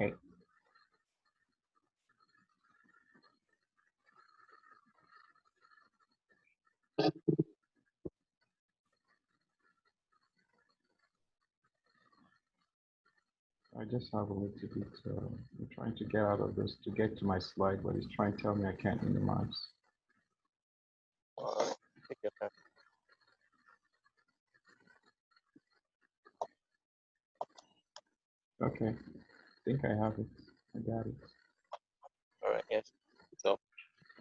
Okay. I just have a little bit, I'm trying to get out of this to get to my slide, but it's trying to tell me I can't minimize. Take your time. Okay, I think I have it. I got it. All right, yes. So,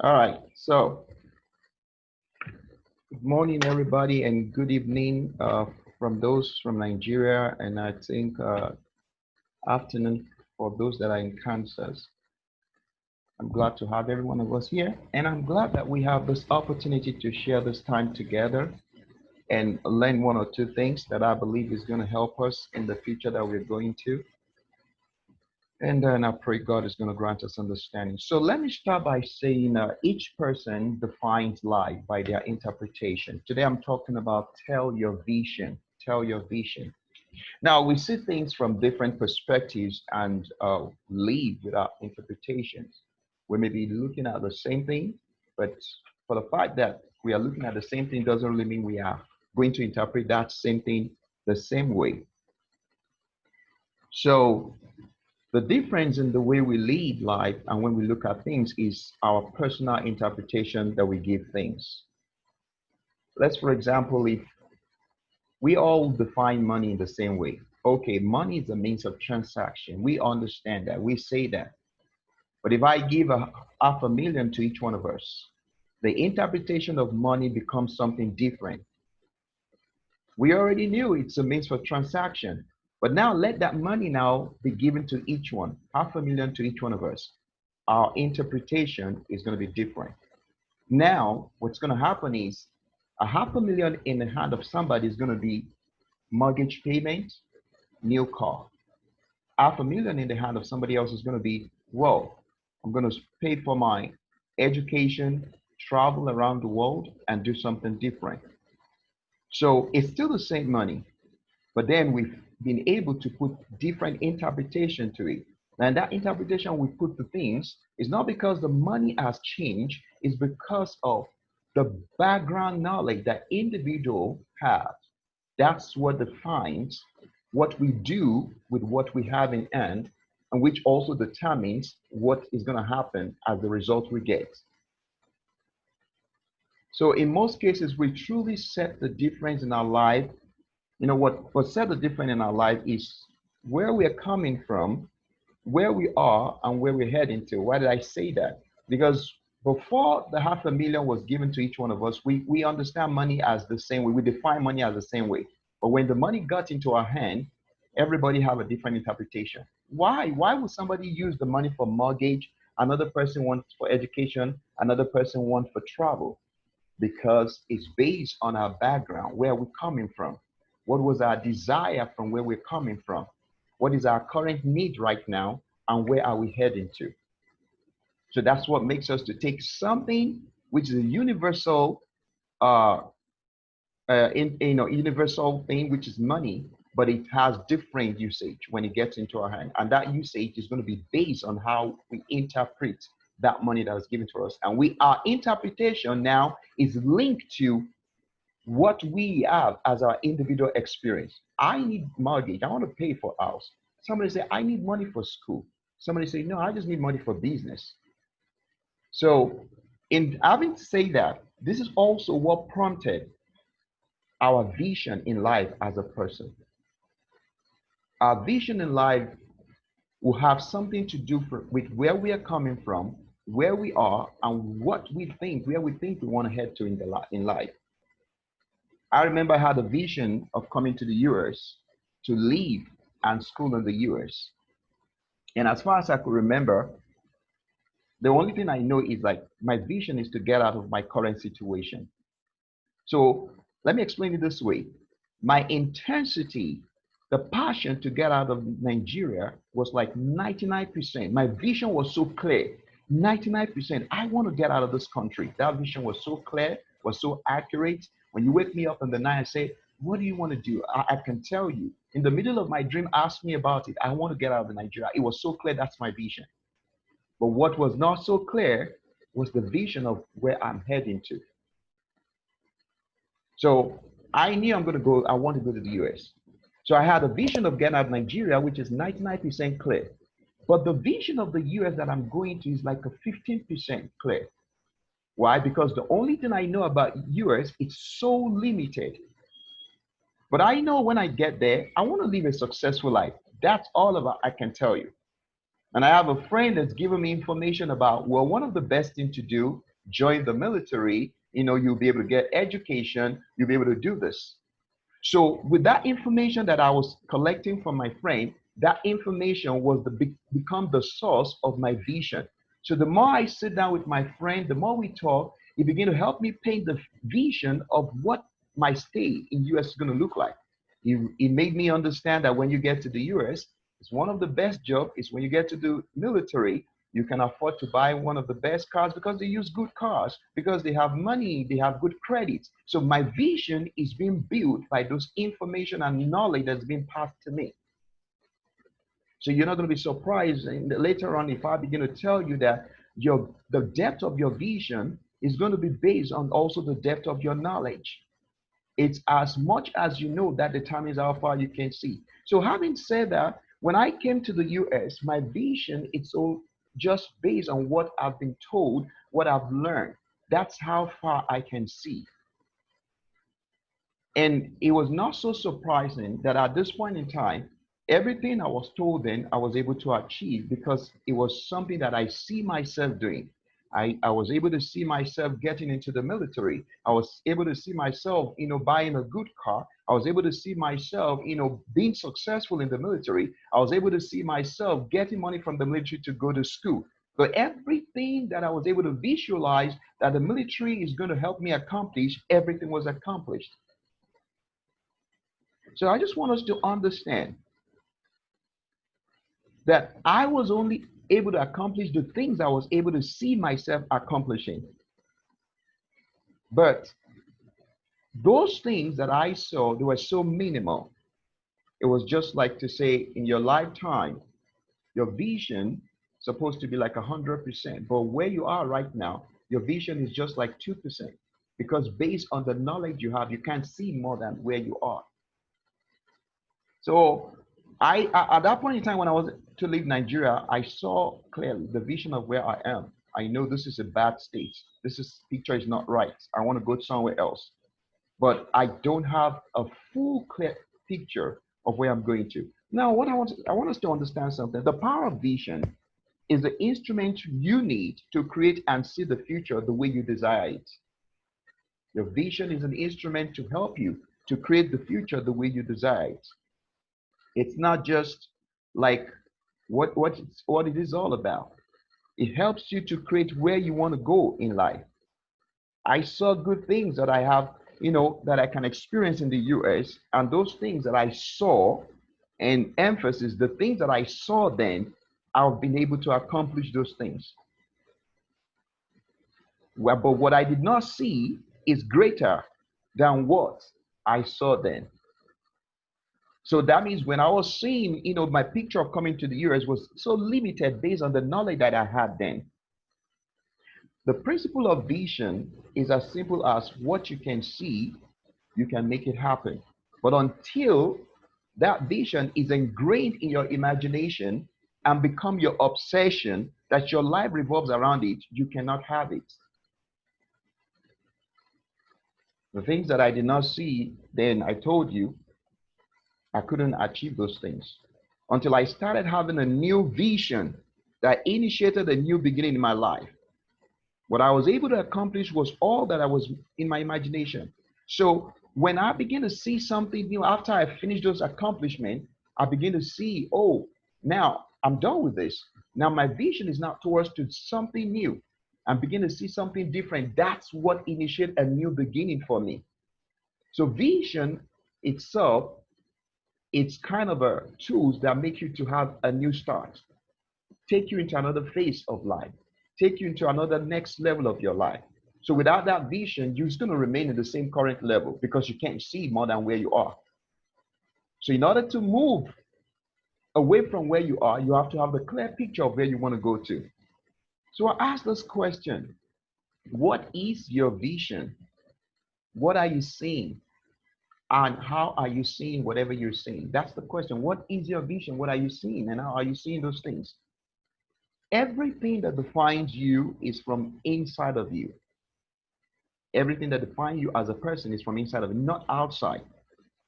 All right, so good morning, everybody, and good evening from those from Nigeria, and I think afternoon for those that are in Kansas. I'm glad to have every one of us here, and I'm glad that we have this opportunity to share this time together and learn one or two things that I believe is going to help us in the future that we're going to. And then I pray God is going to grant us understanding. So let me start by saying each person defines life by their interpretation. Today I'm talking about tell your vision. Tell your vision. Now we see things from different perspectives and live with our interpretations. We may be looking at the same thing, but for the fact that we are looking at the same thing doesn't really mean we are going to interpret that same thing the same way. So the difference in the way we lead life and when we look at things is our personal interpretation that we give things. Let's, for example, if we all define money in the same way. Okay, money is a means of transaction. We understand that. We say that. But if I give a half a million to each one of us, the interpretation of money becomes something different. We already knew it's a means for transaction. But now let that money now be given to each one, half a million to each one of us. Our interpretation is going to be different. Now, what's going to happen is a half a million in the hand of somebody is going to be mortgage payment, new car. Half a million in the hand of somebody else is going to be, well, I'm going to pay for my education, travel around the world, and do something different. So it's still the same money, but then we've been able to put different interpretation to it. And that interpretation we put to things is not because the money has changed, it's because of the background knowledge that individual has. That's what defines what we do with what we have in hand, and which also determines what is going to happen as the result we get. So in most cases, we truly set the difference in our life. You know what set the difference in our life is where we are coming from, where we are, and where we're heading to. Why did I say that? Because before the half a million was given to each one of us, we understand money as the same way. We define money as the same way. But when the money got into our hand, everybody have a different interpretation. Why? Why would somebody use the money for mortgage? Another person wants for education. Another person wants for travel, because it's based on our background, where we're coming from. What was our desire from where we're coming from? What is our current need right now? And where are we heading to? So that's what makes us to take something which is a universal, uh, universal thing, which is money, but it has different usage when it gets into our hand. And that usage is going to be based on how we interpret that money that was given to us. And our interpretation now is linked to what we have as our individual experience. I need mortgage. I want to pay for a house. Somebody say, I need money for school. Somebody say, no, I just need money for business. So in having to say that, this is also what prompted our vision in life as a person. Our vision in life will have something to do with where we are coming from, where we are, and what we think, where we think we want to head to in life. I remember I had a vision of coming to the US to live and school in the US. And as far as I could remember, the only thing I know is like my vision is to get out of my current situation. So let me explain it this way. My intensity, the passion to get out of Nigeria was like 99%. My vision was so clear. 99%. I want to get out of this country. That vision was so clear, was so accurate. When you wake me up in the night and say, what do you want to do? I can tell you. In the middle of my dream, ask me about it. I want to get out of Nigeria. It was so clear that's my vision. But what was not so clear was the vision of where I'm heading to. So I knew I want to go to the US. So I had a vision of getting out of Nigeria, which is 99% clear. But the vision of the US that I'm going to is like a 15% clear. Why? Because the only thing I know about US is so limited. But I know when I get there, I want to live a successful life. That's all about I can tell you. And I have a friend that's given me information about, well, one of the best things to do, join the military, you'll be able to get education, you'll be able to do this. So with that information that I was collecting from my friend, that information was become the source of my vision. So the more I sit down with my friend, the more we talk, it began to help me paint the vision of what my stay in US is going to look like. It made me understand that when you get to the US, it's one of the best jobs is when you get to the military, you can afford to buy one of the best cars because they use good cars, because they have money, they have good credits. So my vision is being built by those information and knowledge that's been passed to me. So you're not going to be surprised later on if I begin to tell you that the depth of your vision is going to be based on also the depth of your knowledge. It's as much as you know that determines how far you can see. So having said that, when I came to the US, my vision, it's all just based on what I've been told, what I've learned. That's how far I can see. And it was not so surprising that at this point in time, everything I was told then I was able to achieve because it was something that I see myself doing. I was able to see myself getting into the military. I was able to see myself, buying a good car. I was able to see myself, being successful in the military. I was able to see myself getting money from the military to go to school. But everything that I was able to visualize that the military is going to help me accomplish, everything was accomplished. So I just want us to understand that I was only able to accomplish the things I was able to see myself accomplishing. But those things that I saw, they were so minimal. It was just like to say in your lifetime, your vision is supposed to be like 100%. But where you are right now, your vision is just like 2%. Because based on the knowledge you have, you can't see more than where you are. So at that point in time when I was to leave Nigeria, I saw clearly the vision of where I am. I know this is a bad state. Picture is not right. I want to go somewhere else. But I don't have a full clear picture of where I'm going to. Now, I want us to understand something. The power of vision is the instrument you need to create and see the future the way you desire it. Your vision is an instrument to help you to create the future the way you desire it. It's not just like what it is all about. It helps you to create where you want to go in life. I saw good things that I have, that I can experience in the US, and those things that I saw, and emphasis, the things that I saw then, I've been able to accomplish those things. Well, but what I did not see is greater than what I saw then. So that means when I was seeing, my picture of coming to the US was so limited based on the knowledge that I had then. The principle of vision is as simple as what you can see, you can make it happen. But until that vision is ingrained in your imagination and become your obsession, that your life revolves around it, you cannot have it. The things that I did not see then, I told you, I couldn't achieve those things until I started having a new vision that initiated a new beginning in my life. What I was able to accomplish was all that I was in my imagination. So when I begin to see something new, after I finish those accomplishments, I begin to see, oh, now I'm done with this. Now my vision is now towards to something new. I'm beginning to see something different. That's what initiated a new beginning for me. So vision itself, it's kind of a tools that make you to have a new start, take you into another phase of life, take you into another next level of your life. So without that vision, you're just going to remain in the same current level because you can't see more than where you are. So in order to move away from where you are, you have to have a clear picture of where you want to go to. So I ask this question: what is your vision? What are you seeing? And how are you seeing whatever you're seeing? That's the question. What is your vision? What are you seeing? And how are you seeing those things? Everything that defines you is from inside of you. Everything that defines you as a person is from inside of you, not outside.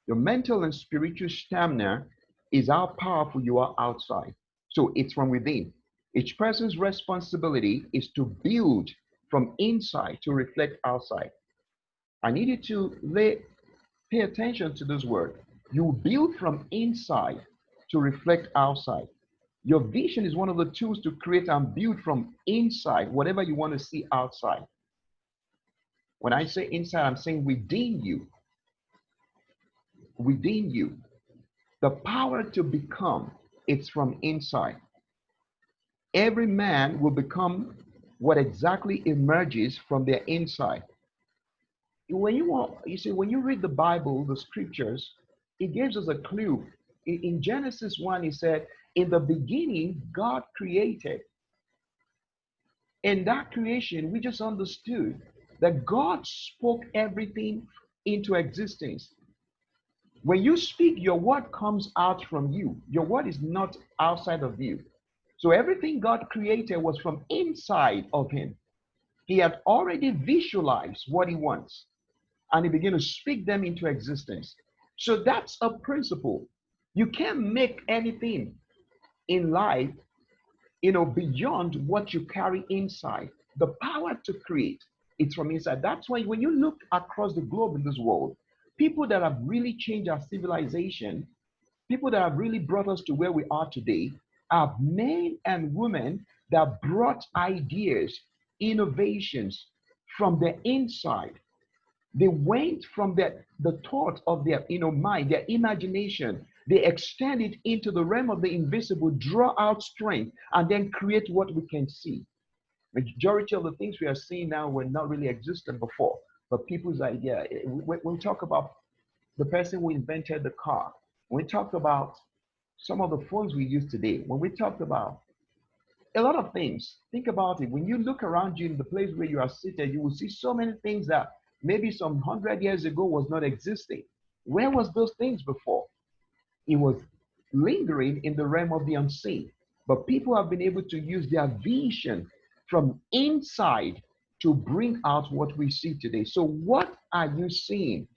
Your mental and spiritual stamina is how powerful you are outside. So it's from within. Each person's responsibility is to build from inside to reflect outside. I need you to pay attention to this word. You build from inside to reflect outside. Your vision is one of the tools to create and build from inside whatever you want to see outside. When I say inside, I'm saying within you. Within you. The power to become, it's from inside. Every man will become what exactly emerges from their inside. When you see, when you read the Bible, the scriptures, it gives us a clue. In Genesis 1, it said, in the beginning, God created. In that creation, we just understood that God spoke everything into existence. When you speak, your word comes out from you. Your word is not outside of you. So everything God created was from inside of him. He had already visualized what he wants, and he began to speak them into existence. So that's a principle. You can't make anything in life, beyond what you carry inside. The power to create, it's from inside. That's why when you look across the globe in this world, people that have really changed our civilization, people that have really brought us to where we are today, are men and women that brought ideas, innovations from the inside. They went from the thought of their mind, their imagination. They extend it into the realm of the invisible, draw out strength, and then create what we can see. Majority of the things we are seeing now were not really existent before. But people's idea, when we talk about the person who invented the car, when we talk about some of the phones we use today, when we talk about a lot of things. Think about it. When you look around you in the place where you are seated, you will see so many things that maybe some 100 years ago was not existing. Where was those things before? It was lingering in the realm of the unseen. But people have been able to use their vision from inside to bring out what we see today. So what are you seeing?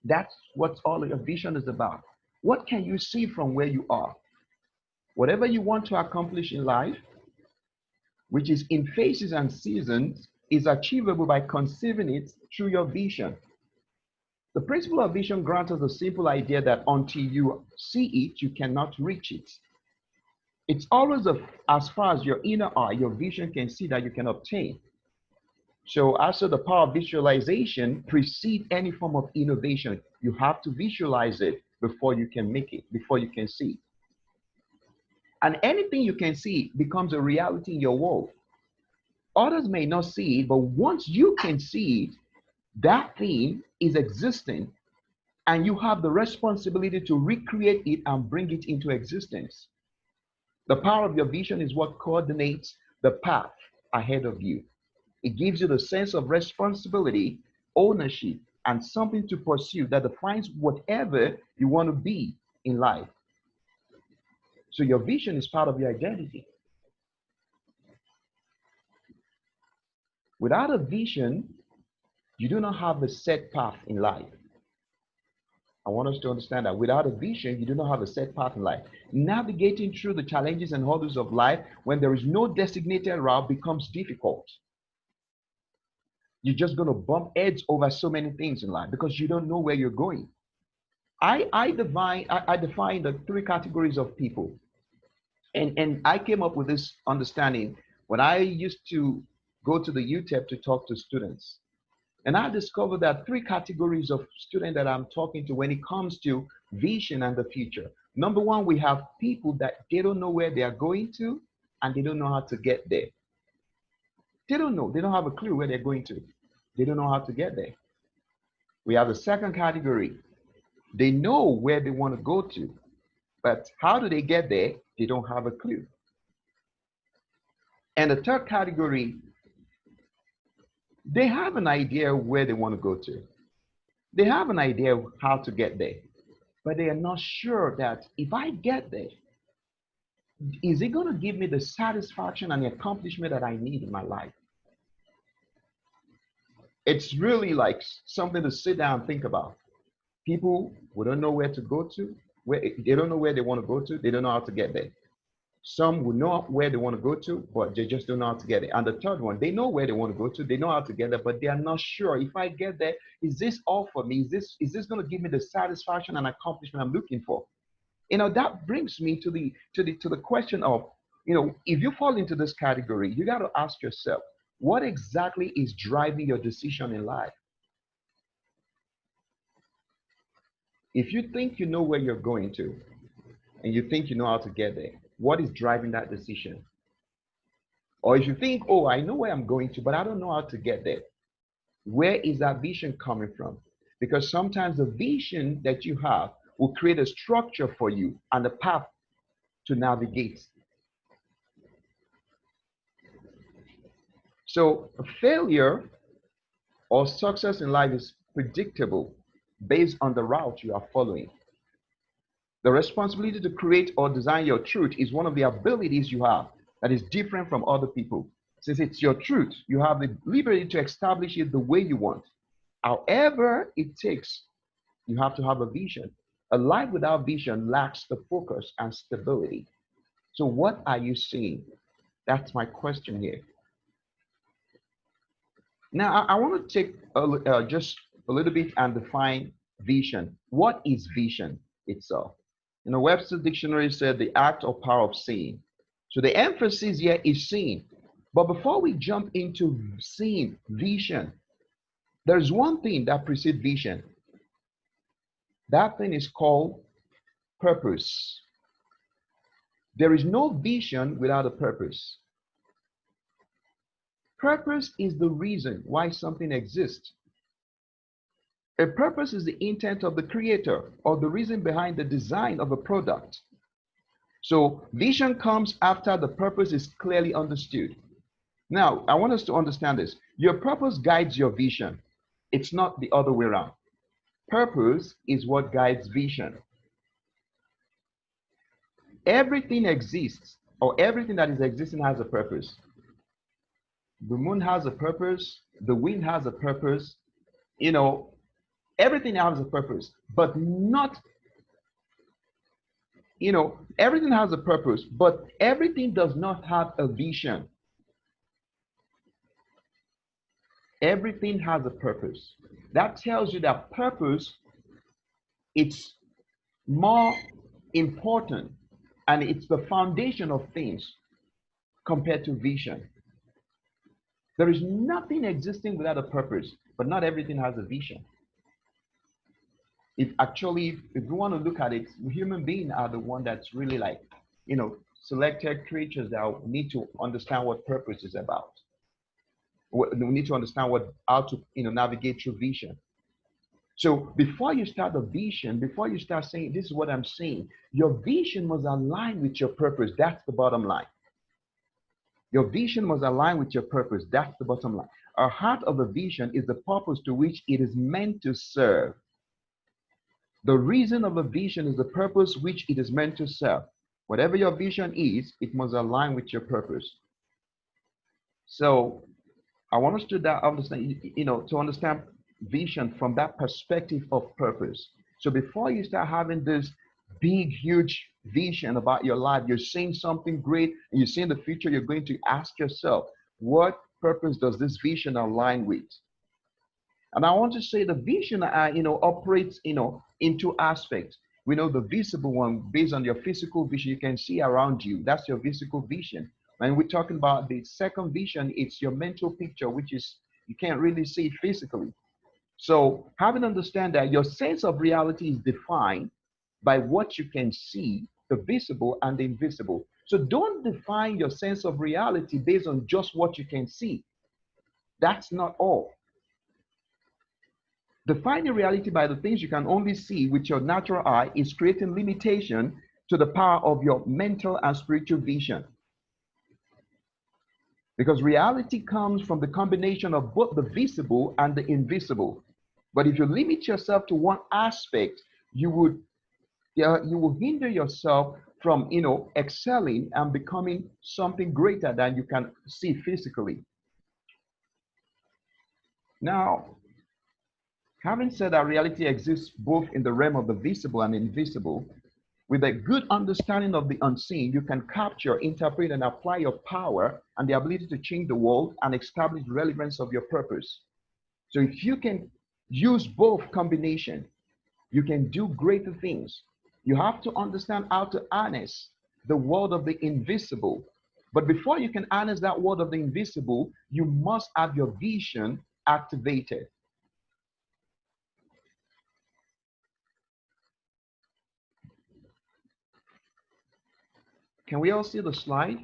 That's what all your vision is about. What can you see from where you are? Whatever you want to accomplish in life, which is in phases and seasons, is achievable by conceiving it through your vision. The principle of vision grants us a simple idea that until you see it, you cannot reach it. It's always as far as your inner eye, your vision can see that you can obtain. So also the power of visualization precedes any form of innovation. You have to visualize it before you can make it, before you can see. And anything you can see becomes a reality in your world. Others may not see it, but once you can see it, that thing is existing, and you have the responsibility to recreate it and bring it into existence. The power of your vision is what coordinates the path ahead of you. It gives you the sense of responsibility, ownership, and something to pursue that defines whatever you want to be in life. So your vision is part of your identity. Without a vision, you do not have a set path in life. I want us to understand that without a vision, you do not have a set path in life. Navigating through the challenges and hurdles of life when there is no designated route becomes difficult. You're just going to bump heads over so many things in life because you don't know where you're going. I define the three categories of people. And I came up with this understanding when I used to go to the UTEP to talk to students. And I discovered that three categories of students that I'm talking to when it comes to vision and the future. Number one, we have people that they don't know where they are going to and they don't know how to get there. They don't know. They don't have a clue where they're going to. They don't know how to get there. We have the second category. They know where they want to go to, but how do they get there? They don't have a clue. And the third category, they have an idea where they want to go to. They have an idea how to get there, but they are not sure that if I get there, is it going to give me the satisfaction and the accomplishment that I need in my life? It's really like something to sit down and think about. People who don't know where to go to, where they don't know where they want to go to, they don't know how to get there. Some will know where they want to go to, but they just don't know how to get it. And the third one, they know where they want to go to, they know how to get there, but they are not sure. If I get there, is this all for me? Is this going to give me the satisfaction and accomplishment I'm looking for? That brings me to the question of, if you fall into this category, you got to ask yourself, what exactly is driving your decision in life? If you think you know where you're going to, and you think you know how to get there, what is driving that decision? Or if you think, oh, I know where I'm going to, but I don't know how to get there, where is that vision coming from? Because sometimes the vision that you have will create a structure for you and a path to navigate. So failure or success in life is predictable based on the route you are following. The responsibility to create or design your truth is one of the abilities you have that is different from other people. Since it's your truth, you have the liberty to establish it the way you want. However it takes, you have to have a vision. A life without vision lacks the focus and stability. So what are you seeing? That's my question here. Now, I want to take just a little bit and define vision. What is vision itself? Webster's dictionary said the act or power of seeing. So the emphasis here is seeing. But before we jump into seeing vision, there's one thing that precedes vision. That thing is called purpose. There is no vision without a purpose. Purpose is the reason why something exists. A purpose is the intent of the creator or the reason behind the design of a product. So vision comes after the purpose is clearly understood. Now, I want us to understand this. Your purpose guides your vision. It's not the other way around. Purpose is what guides vision. Everything exists, or everything that is existing has a purpose. The moon has a purpose. The wind has a purpose. Everything has a purpose, but not, everything has a purpose, but everything does not have a vision. Everything has a purpose. That tells you that purpose, it's more important and it's the foundation of things compared to vision. There is nothing existing without a purpose, but not everything has a vision. If you want to look at it, human beings are the one that's really like, selected creatures that need to understand what purpose is about. We need to understand how to, navigate through vision. So before you start a vision, before you start saying, this is what I'm saying, your vision must align with your purpose. That's the bottom line. Your vision must align with your purpose. That's the bottom line. Our heart of a vision is the purpose to which it is meant to serve. The reason of a vision is the purpose which it is meant to serve. Whatever your vision is, it must align with your purpose. So I want us to understand, to understand vision from that perspective of purpose. So before you start having this big, huge vision about your life, you're seeing something great, and you're seeing the future, you're going to ask yourself, what purpose does this vision align with? And I want to say the vision, operates, in two aspects. We know the visible one, based on your physical vision, you can see around you. That's your physical vision. And we're talking about the second vision, it's your mental picture, which is, you can't really see it physically. So having understand that your sense of reality is defined by what you can see, the visible and the invisible. So don't define your sense of reality based on just what you can see. That's not all. Defining reality by the things you can only see with your natural eye is creating limitation to the power of your mental and spiritual vision. Because reality comes from the combination of both the visible and the invisible. But if you limit yourself to one aspect, you would you will hinder yourself from excelling and becoming something greater than you can see physically. Now, having said that reality exists both in the realm of the visible and invisible, with a good understanding of the unseen, you can capture, interpret, and apply your power and the ability to change the world and establish relevance of your purpose. So if you can use both combination, you can do greater things. You have to understand how to harness the world of the invisible. But before you can harness that world of the invisible, you must have your vision activated. Can we all see the slide?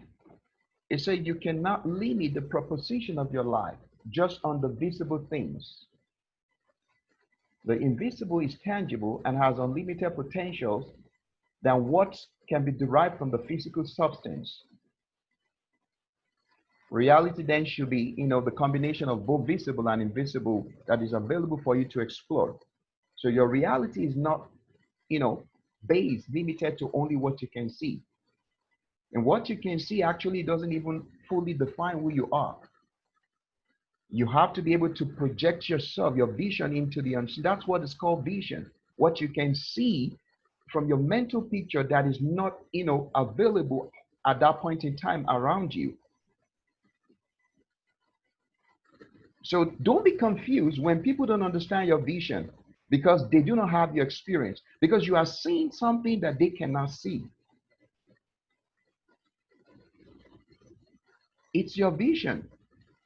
It said you cannot limit the proposition of your life just on the visible things. The invisible is tangible and has unlimited potentials than what can be derived from the physical substance. Reality then should be, the combination of both visible and invisible that is available for you to explore. So your reality is not, based, limited to only what you can see. And what you can see actually doesn't even fully define who you are. You have to be able to project yourself, your vision into the unseen. That's what is called vision. What you can see from your mental picture that is not, available at that point in time around you. So don't be confused when people don't understand your vision because they do not have your experience, because you are seeing something that they cannot see. It's your vision.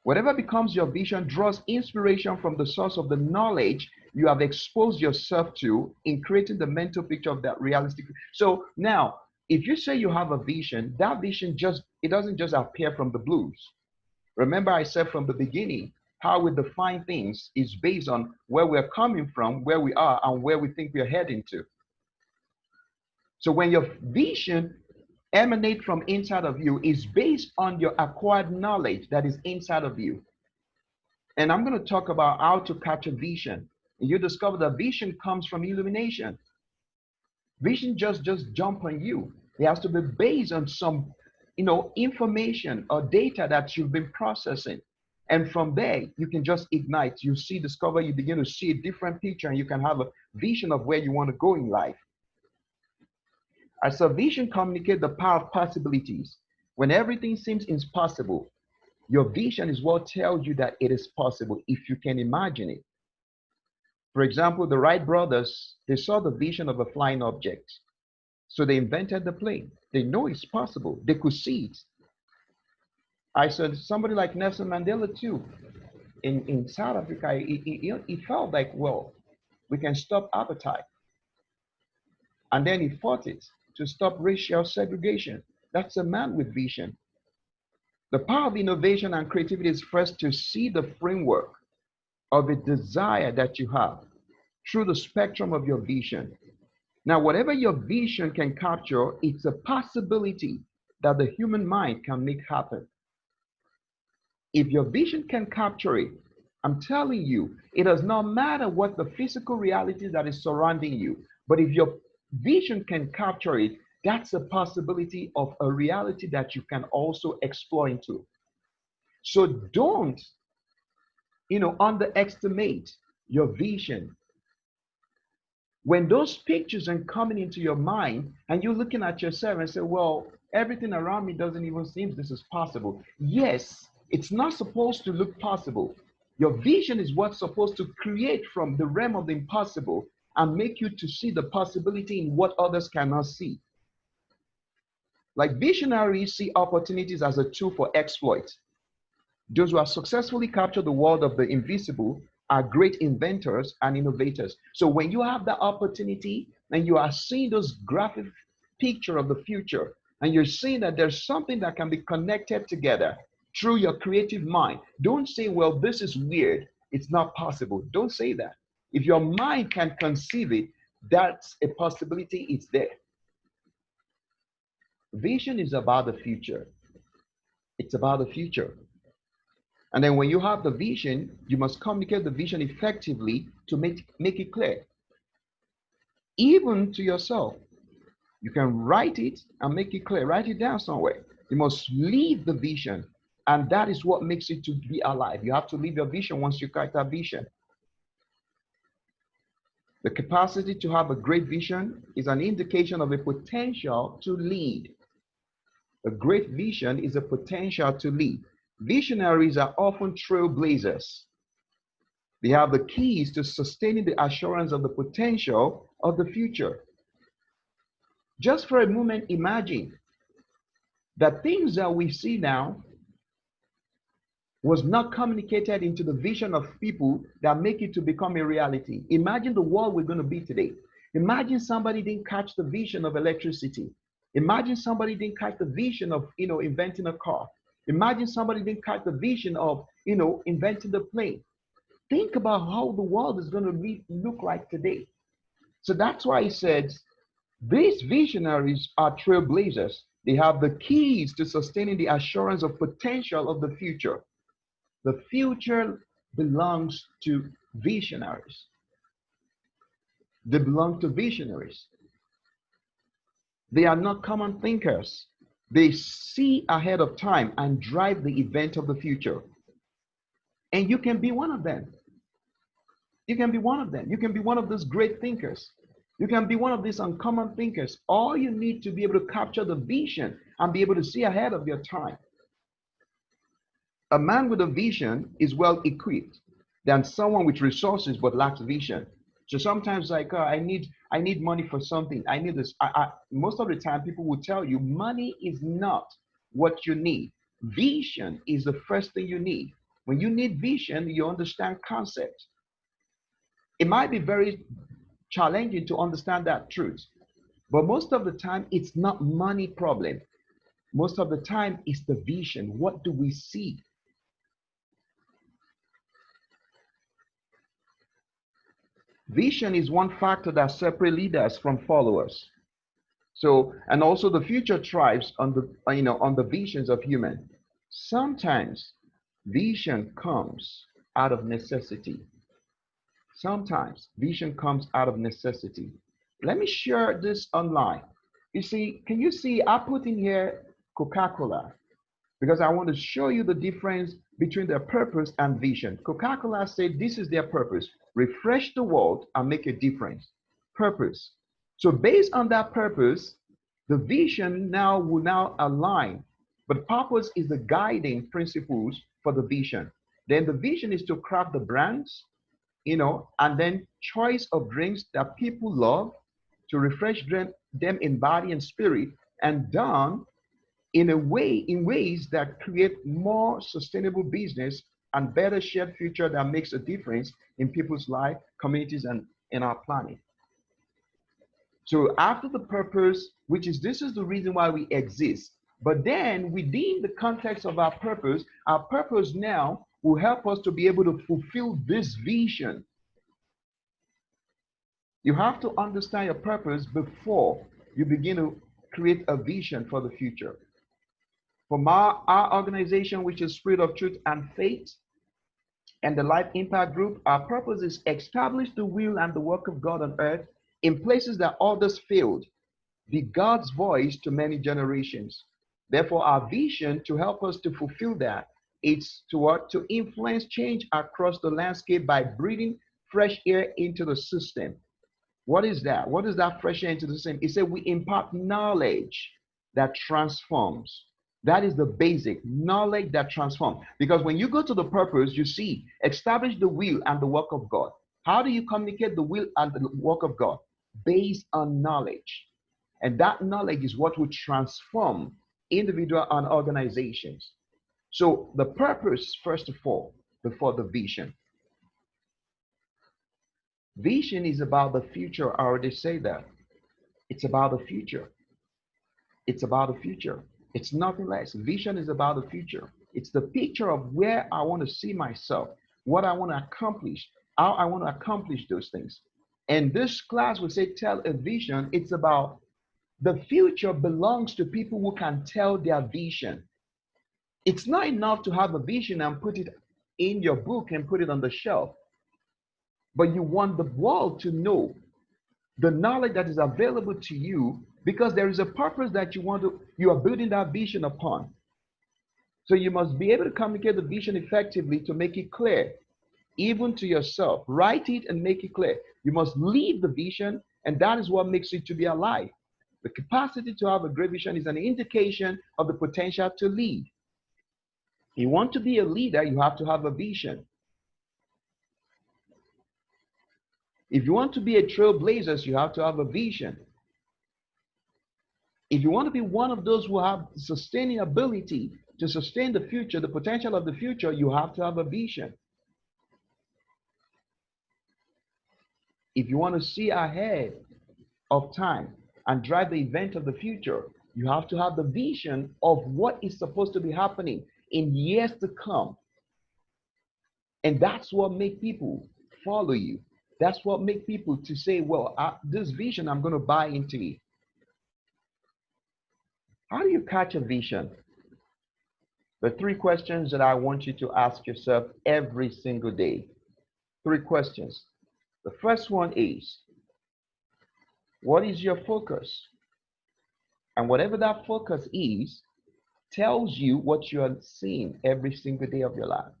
Whatever becomes your vision draws inspiration from the source of the knowledge you have exposed yourself to in creating the mental picture of that realistic. So now, if you say you have a vision, that vision it doesn't just appear from the blues. Remember I said from the beginning, how we define things is based on where we're coming from, where we are, and where we think we're heading to. So when your vision emanates from inside of you, is based on your acquired knowledge that is inside of you. And I'm going to talk about how to capture vision. And you discover that vision comes from illumination. Vision just jump on you. It has to be based on some, information or data that you've been processing. And from there, you can just ignite. You discover, you begin to see a different picture, and you can have a vision of where you want to go in life. As a vision communicates the power of possibilities. When everything seems impossible, your vision is what tells you that it is possible if you can imagine it. For example, the Wright brothers, they saw the vision of a flying object. So they invented the plane. They know it's possible. They could see it. I said somebody like Nelson Mandela too. In South Africa, he felt like, well, we can stop apartheid. And then he fought it to stop racial segregation. That's a man with vision. The power of innovation and creativity is first to see the framework of a desire that you have through the spectrum of your vision. Now, whatever your vision can capture, it's a possibility that the human mind can make happen. If your vision can capture it, I'm telling you, it does not matter what the physical reality that is surrounding you, but if your vision can capture it, that's a possibility of a reality that you can also explore into. So don't, underestimate your vision. When those pictures are coming into your mind and you're looking at yourself and say, well, everything around me doesn't even seem this is possible. Yes, it's not supposed to look possible. Your vision is what's supposed to create from the realm of the impossible and make you to see the possibility in what others cannot see. Like visionaries see opportunities as a tool for exploit. Those who have successfully captured the world of the invisible are great inventors and innovators. So when you have that opportunity and you are seeing those graphic picture of the future, and you're seeing that there's something that can be connected together through your creative mind. Don't say, well, this is weird. It's not possible. Don't say that. If your mind can conceive it, that's a possibility. It's there. Vision is about the future. It's about the future. And then when you have the vision, you must communicate the vision effectively to make it clear. Even to yourself. You can write it and make it clear. Write it down somewhere. You must live the vision. And that is what makes it to be alive. You have to live your vision once you catch that vision. The capacity to have a great vision is an indication of a potential to lead. A great vision is a potential to lead. Visionaries are often trailblazers. They have the keys to sustaining the assurance of the potential of the future. Just for a moment, imagine that things that we see now was not communicated into the vision of people that make it to become a reality. Imagine the world we're going to be today. Imagine somebody didn't catch the vision of electricity. Imagine somebody didn't catch the vision of, inventing a car. Imagine somebody didn't catch the vision of, inventing the plane. Think about how the world is going to look like today. So that's why he said, these visionaries are trailblazers. They have the keys to sustaining the assurance of potential of the future. The future belongs to visionaries. They belong to visionaries. They are not common thinkers. They see ahead of time and drive the event of the future. And you can be one of them. You can be one of them. You can be one of those great thinkers. You can be one of these uncommon thinkers. All you need to be able to capture the vision and be able to see ahead of your time. A man with a vision is well equipped than someone with resources but lacks vision. So sometimes, like, I need money for something. I need this. Most of the time, people will tell you money is not what you need. Vision is the first thing you need. When you need vision, you understand concepts. It might be very challenging to understand that truth, but most of the time, it's not money problem. Most of the time, it's the vision. What do we see? Vision is one factor that separates leaders from followers. So, and also the future thrives on the visions of human. Sometimes vision comes out of necessity. Sometimes vision comes out of necessity. Let me share this online. You see, can you see, I put in here Coca-Cola because I want to show you the difference between their purpose and vision. Coca-Cola said this is their purpose: refresh the world and make a difference. Purpose. So based on that purpose, the vision will now align. But purpose is the guiding principles for the vision. Then the vision is to craft the brands, and then choice of drinks that people love, to refresh them in body and spirit, and done in ways that create more sustainable business and better shared future that makes a difference in people's life, communities, and in our planet. So after the purpose, this is the reason why we exist. But then within the context of our purpose now will help us to be able to fulfill this vision. You have to understand your purpose before you begin to create a vision for the future. From our organization, which is Spirit of Truth and Faith, and the Life Impact Group, our purpose is establish the will and the work of God on earth in places that others failed, be God's voice to many generations. Therefore, our vision to help us to fulfill that, it's to influence change across the landscape by breathing fresh air into the system. What is that? What is that fresh air into the system? It said we impart knowledge that transforms. That is the basic knowledge that transforms. Because when you go to the purpose, you see, establish the will and the work of God. How do you communicate the will and the work of God? Based on knowledge. And that knowledge is what will transform individual and organizations. So the purpose, first of all, before the vision. Vision is about the future. I already say that. It's about the future. It's about the future. It's nothing less. Vision is about the future. It's the picture of where I want to see myself, what I want to accomplish, how I want to accomplish those things. And this class we say tell a vision. It's about the future belongs to people who can tell their vision. It's not enough to have a vision and put it in your book and put it on the shelf, but you want the world to know the knowledge that is available to you because there is a purpose that you are building that vision upon. So you must be able to communicate the vision effectively to make it clear, even to yourself. Write it and make it clear. You must lead the vision, and that is what makes it to be alive. The capacity to have a great vision is an indication of the potential to lead. You want to be a leader, you have to have a vision. If you want to be a trailblazer, you have to have a vision. If you want to be one of those who have sustaining ability to sustain the future, the potential of the future, you have to have a vision. If you want to see ahead of time and drive the event of the future, you have to have the vision of what is supposed to be happening in years to come. And that's what makes people follow you. That's what makes people to say, well, this vision, I'm going to buy into it. How do you catch a vision? The 3 questions that I want you to ask yourself every single day. 3 questions. The first one is, what is your focus? And whatever that focus is, tells you what you are seeing every single day of your life.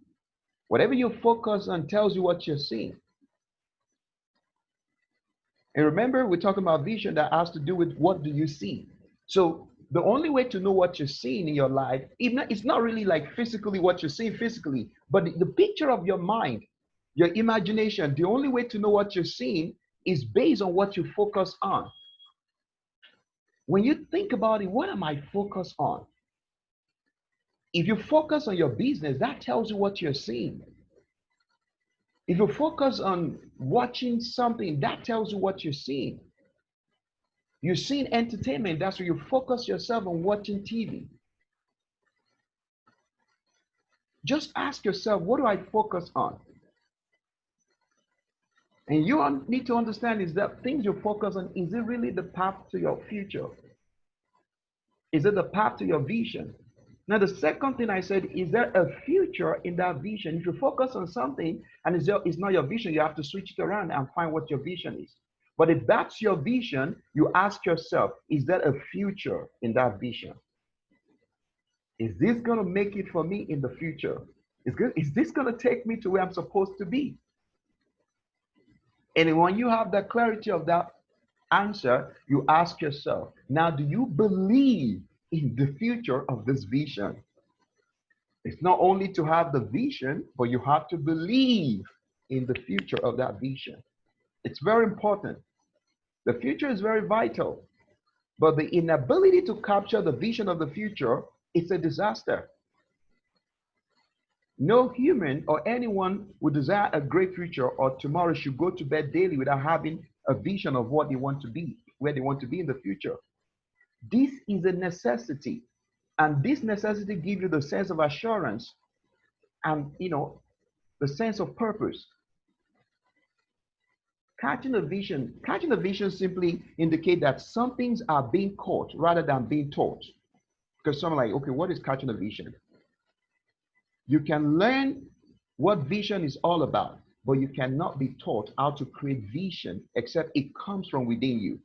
Whatever you focus on tells you what you're seeing. And remember, we're talking about vision that has to do with what do you see. So the only way to know what you're seeing in your life, it's not really like physically what you're seeing physically, but the picture of your mind, your imagination, the only way to know what you're seeing is based on what you focus on. When you think about it, what am I focused on? If you focus on your business, that tells you what you're seeing. If you focus on watching something, that tells you what you're seeing. You're seeing entertainment, that's where you focus yourself on watching TV. Just ask yourself, what do I focus on? And you need to understand is that things you focus on, is it really the path to your future? Is it the path to your vision? Now, the second thing I said, is there a future in that vision? If you focus on something and it's not your vision, you have to switch it around and find what your vision is. But if that's your vision, you ask yourself, is there a future in that vision? Is this going to make it for me in the future? Is this going to take me to where I'm supposed to be? And when you have the clarity of that answer, you ask yourself, now, do you believe in the future of this vision? It's not only to have the vision, but you have to believe in the future of that vision. It's very important. The future is very vital, but the inability to capture the vision of the future is a disaster. No human or anyone would desire a great future or tomorrow should go to bed daily without having a vision of what they want to be, where they want to be in the future. This is a necessity, and this necessity gives you the sense of assurance and the sense of purpose. Catching a vision simply indicates that some things are being caught rather than being taught. Because someone like, okay, what is catching a vision? You can learn what vision is all about, but you cannot be taught how to create vision except it comes from within you.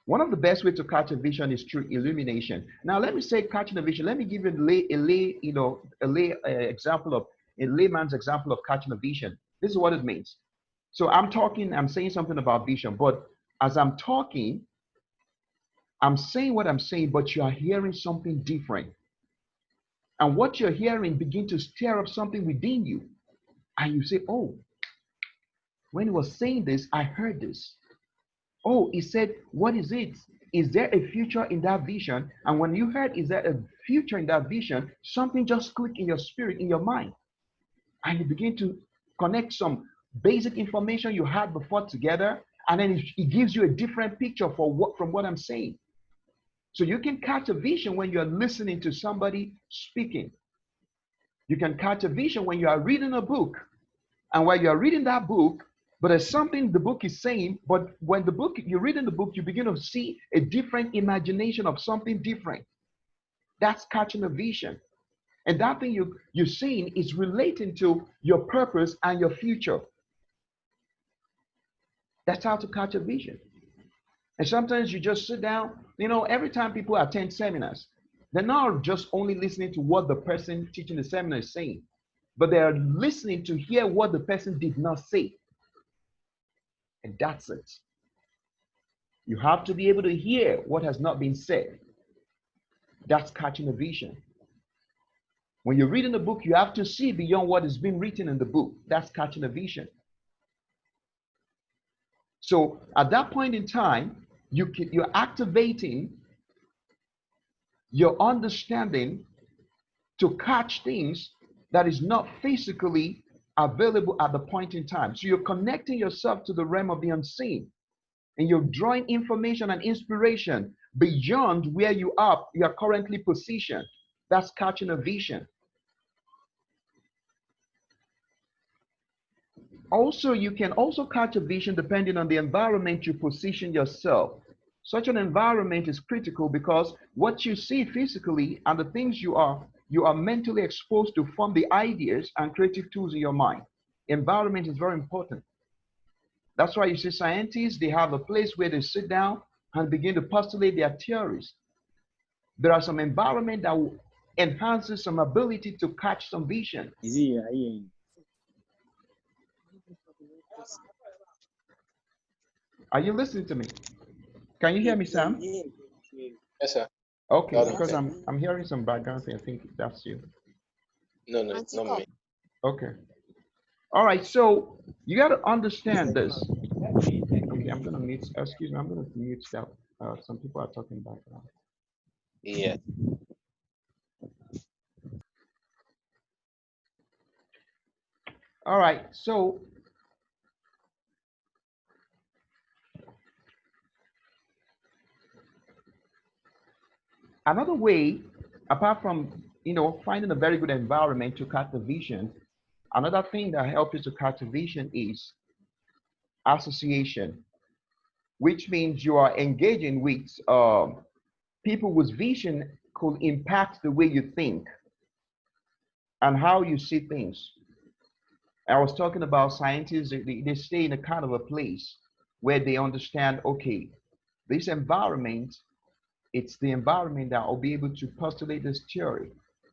One of the best ways to catch a vision is through illumination. Now, let me say catching a vision. Let me give you a layman's example of catching a vision. This is what it means. So I'm saying something about vision, but as I'm talking, I'm saying what I'm saying, but you are hearing something different. And what you're hearing begins to stir up something within you. And you say, oh, when he was saying this, I heard this. Oh, he said, what is it? Is there a future in that vision? And when you heard, is there a future in that vision? Something just clicked in your spirit, in your mind. And you begin to connect some basic information you had before together. And then it gives you a different picture from what I'm saying. So you can catch a vision when you're listening to somebody speaking. You can catch a vision when you are reading a book, and while you are reading that book, but there's something the book is saying, but when the book, you're reading the book, you begin to see a different imagination of something different. That's catching a vision. And that thing you're seeing is relating to your purpose and your future. That's how to catch a vision. And sometimes you just sit down, every time people attend seminars, they're not just only listening to what the person teaching the seminar is saying, but they are listening to hear what the person did not say. And that's it. You have to be able to hear what has not been said. That's catching a vision. When you're reading a book, you have to see beyond what is being written in the book. That's catching a vision. So at that point in time, you're activating your understanding to catch things that is not physically available at the point in time. So you're connecting yourself to the realm of the unseen, and you're drawing information and inspiration beyond where you are currently positioned. That's catching a vision. Also, you can also catch a vision depending on the environment you position yourself. Such an environment is critical because what you see physically and the things you are mentally exposed to form the ideas and creative tools in your mind. Environment is very important. That's why you see scientists, they have a place where they sit down and begin to postulate their theories. There are some environment that will enhance some ability to catch some vision. Are you listening to me? Can you hear me, Sam? Yes, sir. Okay, because I'm hearing some background thing. I think that's you. No, it's not me. Okay. All right, so you got to understand this. Okay, I'm gonna mute. Excuse me, I'm gonna mute that. Some people are talking background. Yeah. All right, so another way, apart from finding a very good environment to catch the vision, another thing that helps you to catch the vision is association, which means you are engaging with people whose vision could impact the way you think and how you see things. I was talking about scientists, they stay in a kind of a place where they understand, okay, this environment, it's the environment that will be able to postulate this theory.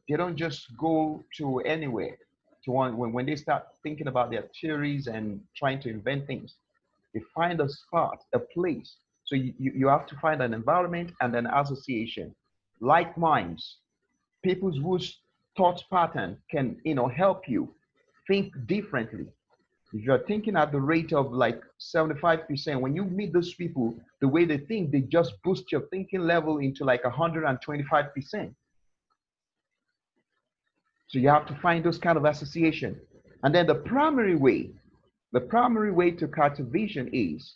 They don't just go to anywhere to when they start thinking about their theories and trying to invent things. They find a spot, a place. So you have to find an environment and an association. Like minds, people whose thought pattern can help you think differently. If you're thinking at the rate of like 75%, when you meet those people, the way they think, they just boost your thinking level into like 125%. So you have to find those kind of association. And then the primary way to catch a vision is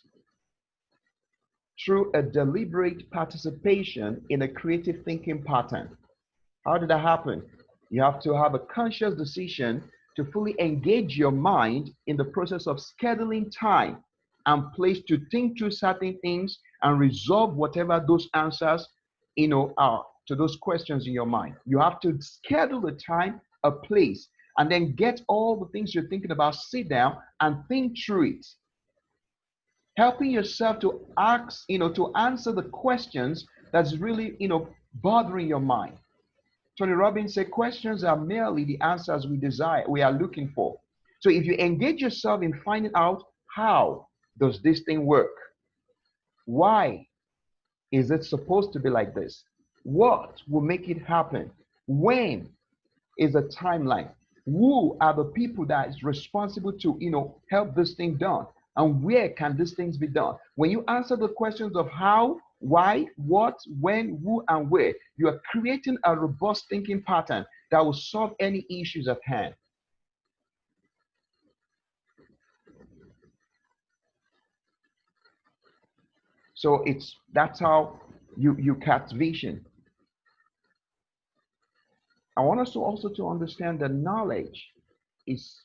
through a deliberate participation in a creative thinking pattern. How did that happen? You have to have a conscious decision to fully engage your mind in the process of scheduling time and place to think through certain things and resolve whatever those answers are to those questions in your mind. You have to schedule a time, a place, and then get all the things you're thinking about, sit down and think through it. Helping yourself to ask, to answer the questions that's really, bothering your mind. Tony Robbins said questions are merely the answers we are looking for. So if you engage yourself in finding out how does this thing work? Why is it supposed to be like this? What will make it happen? When is the timeline? Who are the people that is responsible to help this thing done? And where can these things be done? When you answer the questions of how, why, what, when, who, and where, you are creating a robust thinking pattern that will solve any issues at hand. So that's how you catch vision. I want us to also to understand that knowledge is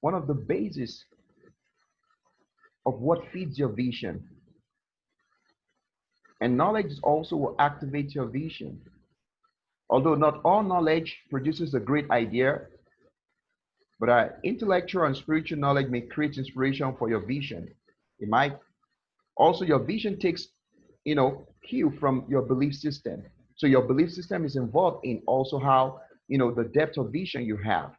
one of the bases of what feeds your vision. And knowledge also will activate your vision. Although not all knowledge produces a great idea, but intellectual and spiritual knowledge may create inspiration for your vision. It might also, your vision takes, cue from your belief system. So your belief system is involved in also how, the depth of vision you have.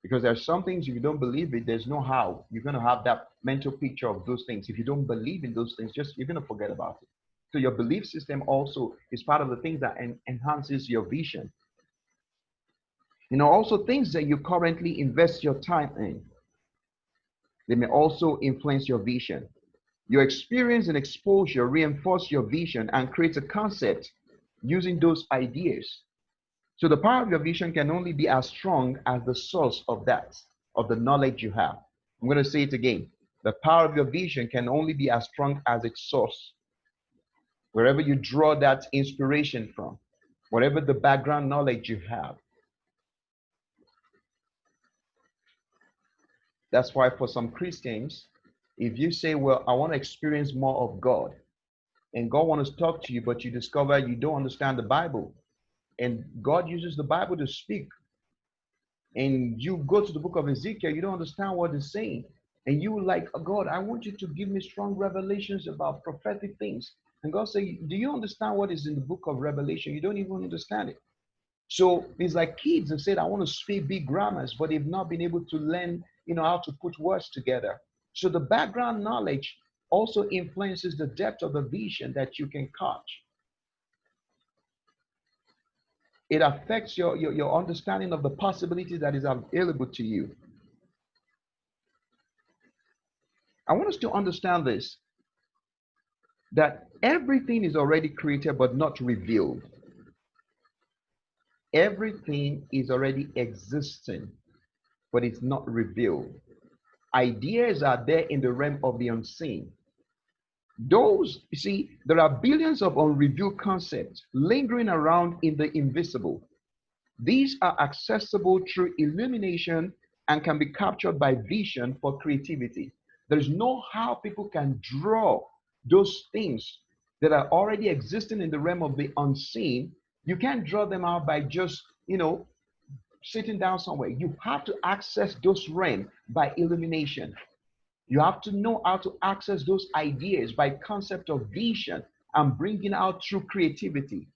Because there's some things, if you don't believe it, there's no how you're going to have that mental picture of those things. If you don't believe in those things, just you're going to forget about it. So your belief system also is part of the things that enhances your vision. Also things that you currently invest your time in, they may also influence your vision. Your experience and exposure reinforce your vision and create a concept using those ideas. So the power of your vision can only be as strong as the source of the knowledge you have. I'm going to say it again. The power of your vision can only be as strong as its source. Wherever you draw that inspiration from, whatever the background knowledge you have. That's why for some Christians, if you say, well, I want to experience more of God, and God wants to talk to you, but you discover you don't understand the Bible, and God uses the Bible to speak, and you go to the book of Ezekiel, you don't understand what it's saying, and you like, oh, God, I want you to give me strong revelations about prophetic things. And God says, do you understand what is in the book of Revelation? You don't even understand it. So it's like kids that said, I want to speak big grammars, but they've not been able to learn, how to put words together. So the background knowledge also influences the depth of the vision that you can catch. It affects your understanding of the possibility that is available to you. I want us to understand this, that everything is already created but not revealed. Everything is already existing, but it's not revealed. Ideas are there in the realm of the unseen. Those, you see, there are billions of unrevealed concepts lingering around in the invisible. These are accessible through illumination and can be captured by vision for creativity. There's no how people can draw those things that are already existing in the realm of the unseen. You can't draw them out by just, sitting down somewhere. You have to access those realms by illumination. You have to know how to access those ideas by concept of vision and bringing out through creativity.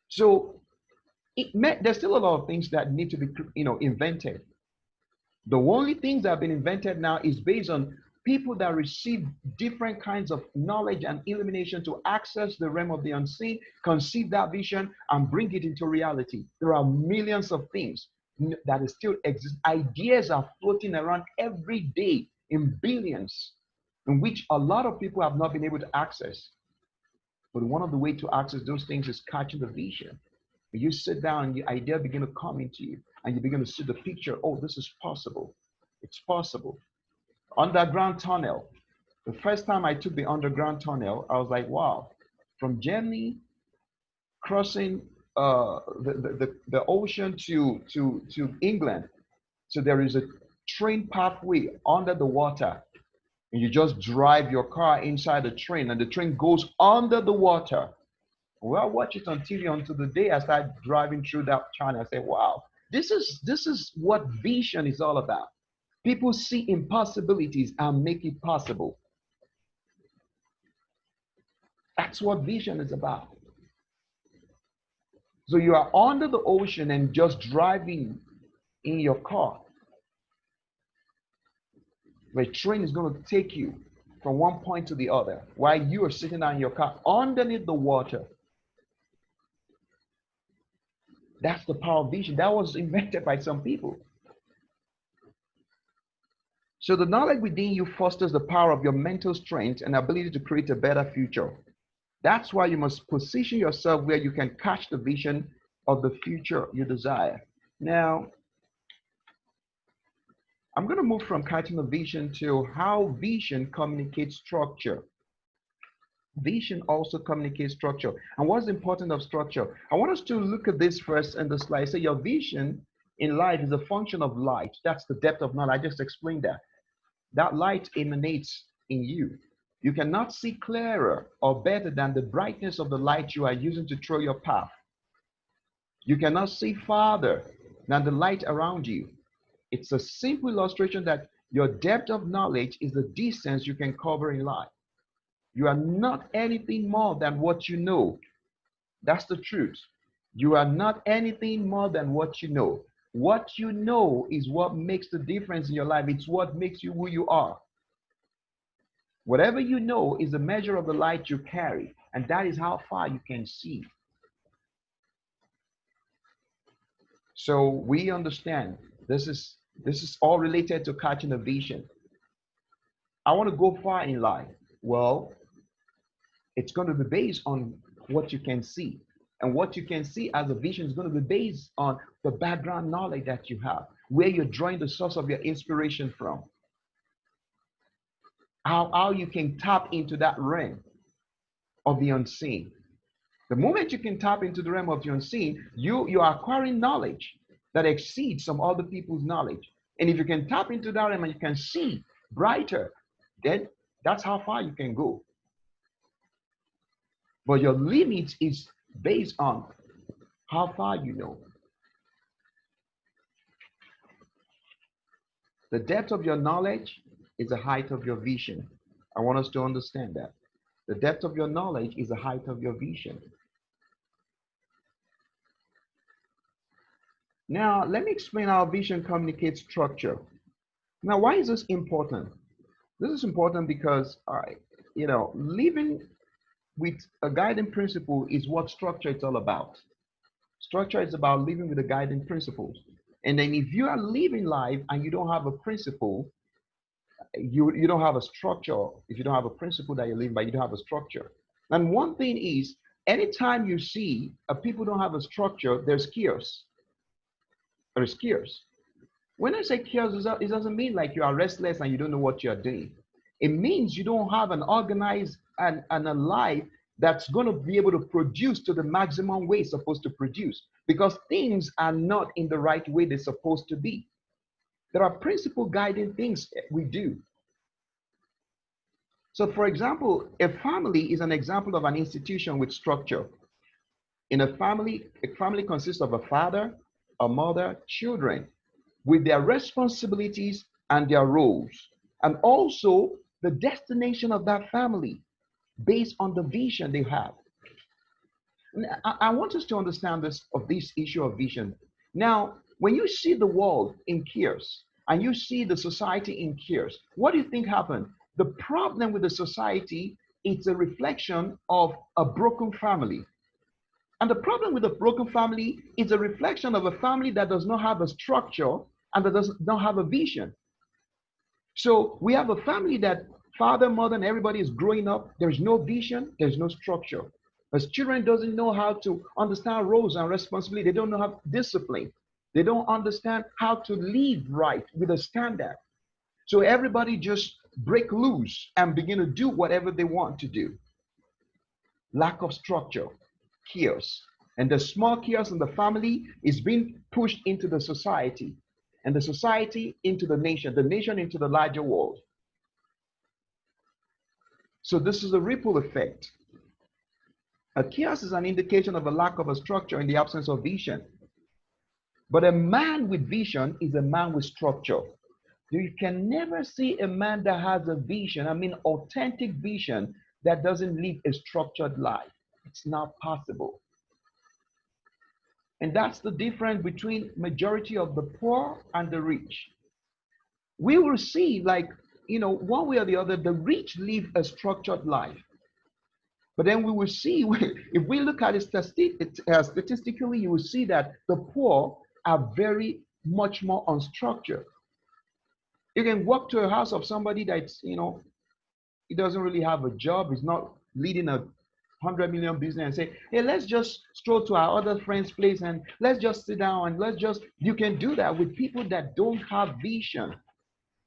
So there's still a lot of things that need to be, invented. The only things that have been invented now is based on people that receive different kinds of knowledge and illumination to access the realm of the unseen, conceive that vision, and bring it into reality. There are millions of things that still exist. Ideas are floating around every day in billions, in which a lot of people have not been able to access. But one of the ways to access those things is catching the vision. When you sit down and the idea begin to come into you, and you begin to see the picture, oh, this is possible. It's possible. Underground tunnel. The first time I took the underground tunnel, I was like, wow. From Germany, crossing the ocean to England. So there is a train pathway under the water. And you just drive your car inside the train, and the train goes under the water. Well, I watch it on TV until the day I started driving through that channel. I say, wow, this is what vision is all about. People see impossibilities and make it possible. That's what vision is about. So you are under the ocean and just driving in your car. The train is going to take you from one point to the other while you are sitting down in your car underneath the water. That's the power of vision. That was invented by some people. So the knowledge within you fosters the power of your mental strength and ability to create a better future. That's why you must position yourself where you can catch the vision of the future you desire. Now, I'm going to move from catching the vision to how vision communicates structure. Vision also communicates structure. And what's the importance of structure? I want us to look at this first in the slide. Say your vision in life is a function of light. That's the depth of knowledge. I just explained that. That light emanates in you. You cannot see clearer or better than the brightness of the light you are using to throw your path. You cannot see farther than the light around you. It's a simple illustration that your depth of knowledge is the distance you can cover in life. You are not anything more than what you know. That's the truth. You are not anything more than what you know. What you know is what makes the difference in your life. It's what makes you who you are. Whatever you know is a measure of the light you carry, and that is how far you can see. So we understand this is all related to catching a vision. I want to go far in life. Well, it's going to be based on what you can see. And what you can see as a vision is going to be based on the background knowledge that you have, where you're drawing the source of your inspiration from, how you can tap into that realm of the unseen. The moment you can tap into the realm of the unseen, you are acquiring knowledge that exceeds some other people's knowledge. And if you can tap into that realm and you can see brighter, then that's how far you can go. But your limit is based on how far you know. The depth of your knowledge is the height of your vision. I want us to understand that. The depth of your knowledge is the height of your vision. Now, let me explain how vision communicates structure. Now, why is this important? This is important because, living with a guiding principle is what structure is all about. Structure is about living with the guiding principles. And then if you are living life and you don't have a principle, you don't have a structure. If you don't have a principle that you're living by, you don't have a structure. And one thing is, anytime you see people don't have a structure, there's chaos. There's chaos. When I say chaos, it doesn't mean like you are restless and you don't know what you're doing. It means you don't have an organized and a life that's going to be able to produce to the maximum way it's supposed to produce, because things are not in the right way they're supposed to be. There are principle guiding things we do. So for example, a family is an example of an institution with structure. In a family consists of a father, a mother, children, with their responsibilities and their roles, and also the destination of that family based on the vision they have. I want us to understand this issue of vision. Now, when you see the world in chaos and you see the society in chaos, what do you think happened? The problem with the society is a reflection of a broken family. And the problem with a broken family is a reflection of a family that does not have a structure and that does not have a vision. So we have a family that father, mother, and everybody is growing up. There's no vision, there's no structure. As children doesn't know how to understand roles and responsibility. They don't know how to discipline. They don't understand how to live right with a standard. So everybody just break loose and begin to do whatever they want to do. Lack of structure, chaos. And the small chaos in the family is being pushed into the society, and the society into the nation into the larger world. So this is a ripple effect. A chaos is an indication of a lack of a structure in the absence of vision. But a man with vision is a man with structure. You can never see a man that has a vision, authentic vision, that doesn't live a structured life. It's not possible. And that's the difference between majority of the poor and the rich. We will see, one way or the other, the rich live a structured life. But then we will see, if we look at it statistically, you will see that the poor are very much more unstructured. You can walk to a house of somebody that's, he doesn't really have a job, he's not leading a 100 million business, and say, hey, let's just stroll to our other friend's place and let's just sit down and you can do that with people that don't have vision.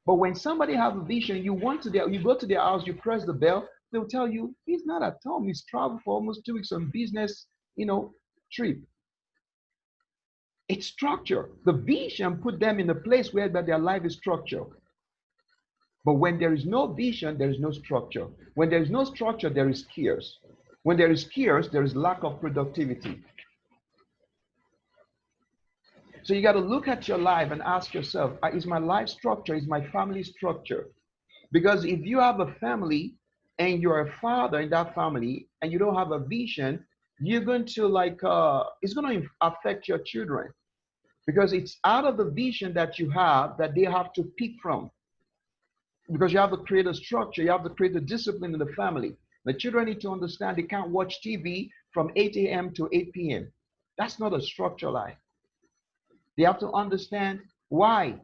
But when somebody has a vision, you go to their house, you press the bell, they'll tell you he's not at home. He's traveled for almost 2 weeks on business, trip. It's structure. The vision put them in a place where that their life is structured. But when there is no vision, there is no structure. When there is no structure, there is chaos. When there is chaos, there is lack of productivity. So you got to look at your life and ask yourself, is my life structure? Is my family structure? Because if you have a family and you're a father in that family and you don't have a vision, you're going to it's going to affect your children. Because it's out of the vision that you have that they have to pick from. Because you have to create a structure, you have to create a discipline in the family. The children need to understand they can't watch TV from 8 a.m. to 8 p.m. That's not a structured life. They have to understand why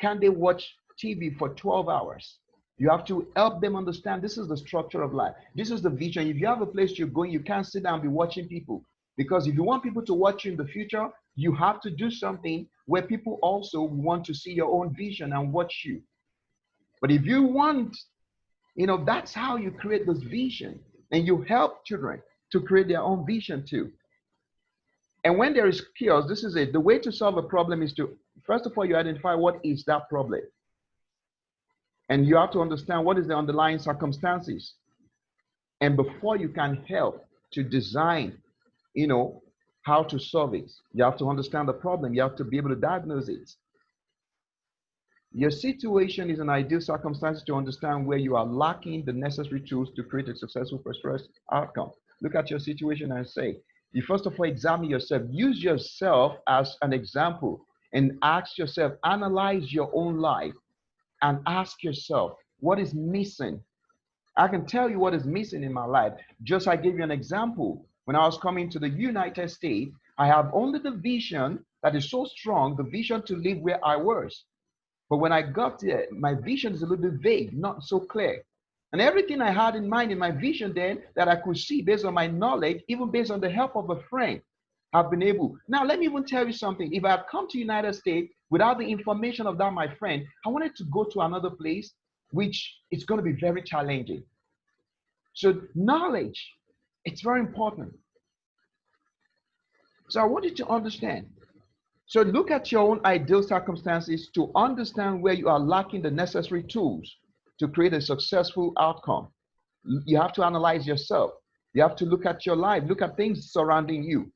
can't they watch TV for 12 hours. You have to help them understand this is the structure of life. This is the vision. If you have a place you're going, you can't sit down and be watching people. Because if you want people to watch you in the future, you have to do something where people also want to see your own vision and watch you. But if you want, that's how you create this vision. And you help children to create their own vision too. And when there is chaos, this is it. The way to solve a problem is to, first of all, you identify what is that problem. And you have to understand what is the underlying circumstances. And before you can help to design, how to solve it, you have to understand the problem. You have to be able to diagnose it. Your situation is an ideal circumstance to understand where you are lacking the necessary tools to create a successful, prosperous outcome. Look at your situation and say, you first of all examine yourself. Use yourself as an example and ask yourself, analyze your own life and ask yourself, what is missing? I can tell you what is missing in my life. Just I gave you an example. When I was coming to the United States, I have only the vision that is so strong, the vision to live where I was. But when I got there, my vision is a little bit vague, not so clear. And everything I had in mind in my vision then that I could see based on my knowledge, even based on the help of a friend, I've been able. Now, let me even tell you something. If I had come to United States without the information of that, my friend, I wanted to go to another place, which is going to be very challenging. So knowledge, it's very important. So I want you to understand. So look at your own ideal circumstances to understand where you are lacking the necessary tools to create a successful outcome. You have to analyze yourself. You have to look at your life, look at things surrounding you.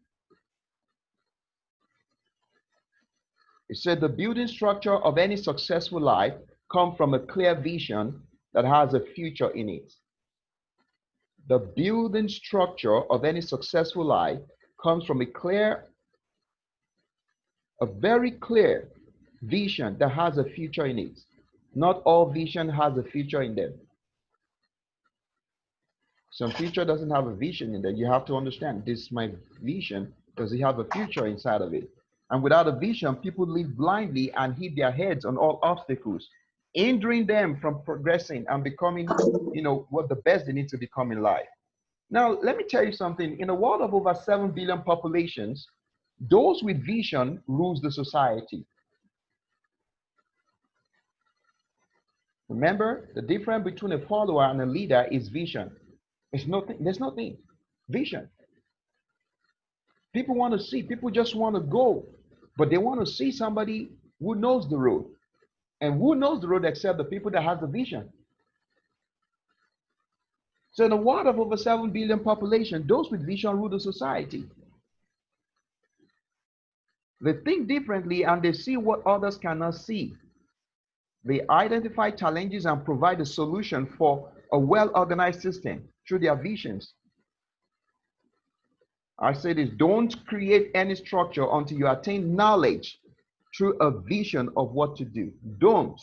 It said the building structure of any successful life comes from a clear vision that has a future in it. The building structure of any successful life comes from a very clear vision that has a future in it. Not all vision has a future in them. Some future doesn't have a vision in there. You have to understand, this is my vision. Does it have a future inside of it? And without a vision, people live blindly and hit their heads on all obstacles, hindering them from progressing and becoming, what the best they need to become in life. Now, let me tell you something. In a world of over 7 billion populations, those with vision rules the society. Remember, the difference between a follower and a leader is vision. There's nothing. Vision. People want to see, people just want to go, but they want to see somebody who knows the road. And who knows the road except the people that have the vision? So in a world of over 7 billion population, those with vision rule the society. They think differently and they see what others cannot see. They identify challenges and provide a solution for a well-organized system through their visions. I say this, don't create any structure until you attain knowledge through a vision of what to do. Don't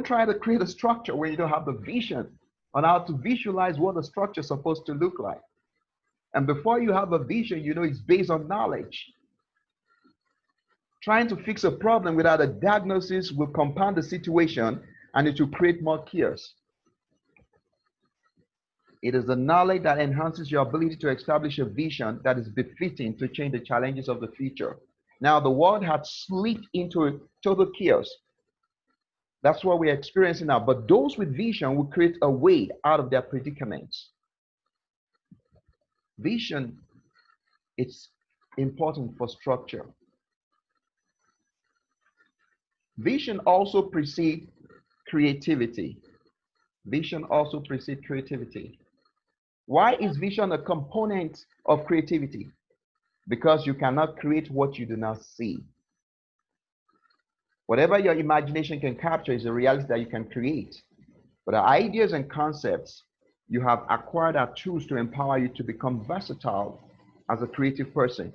try to create a structure when you don't have the vision on how to visualize what the structure is supposed to look like. And before you have a vision, it's based on knowledge. Trying to fix a problem without a diagnosis will compound the situation and it will create more chaos. It is the knowledge that enhances your ability to establish a vision that is befitting to change the challenges of the future. Now, the world had slipped into total chaos. That's what we're experiencing now. But those with vision will create a way out of their predicaments. Vision is important for structure. Vision also precedes creativity. Vision also precedes creativity. Why is vision a component of creativity? Because you cannot create what you do not see. Whatever your imagination can capture is a reality that you can create. But the ideas and concepts you have acquired are tools to empower you to become versatile as a creative person.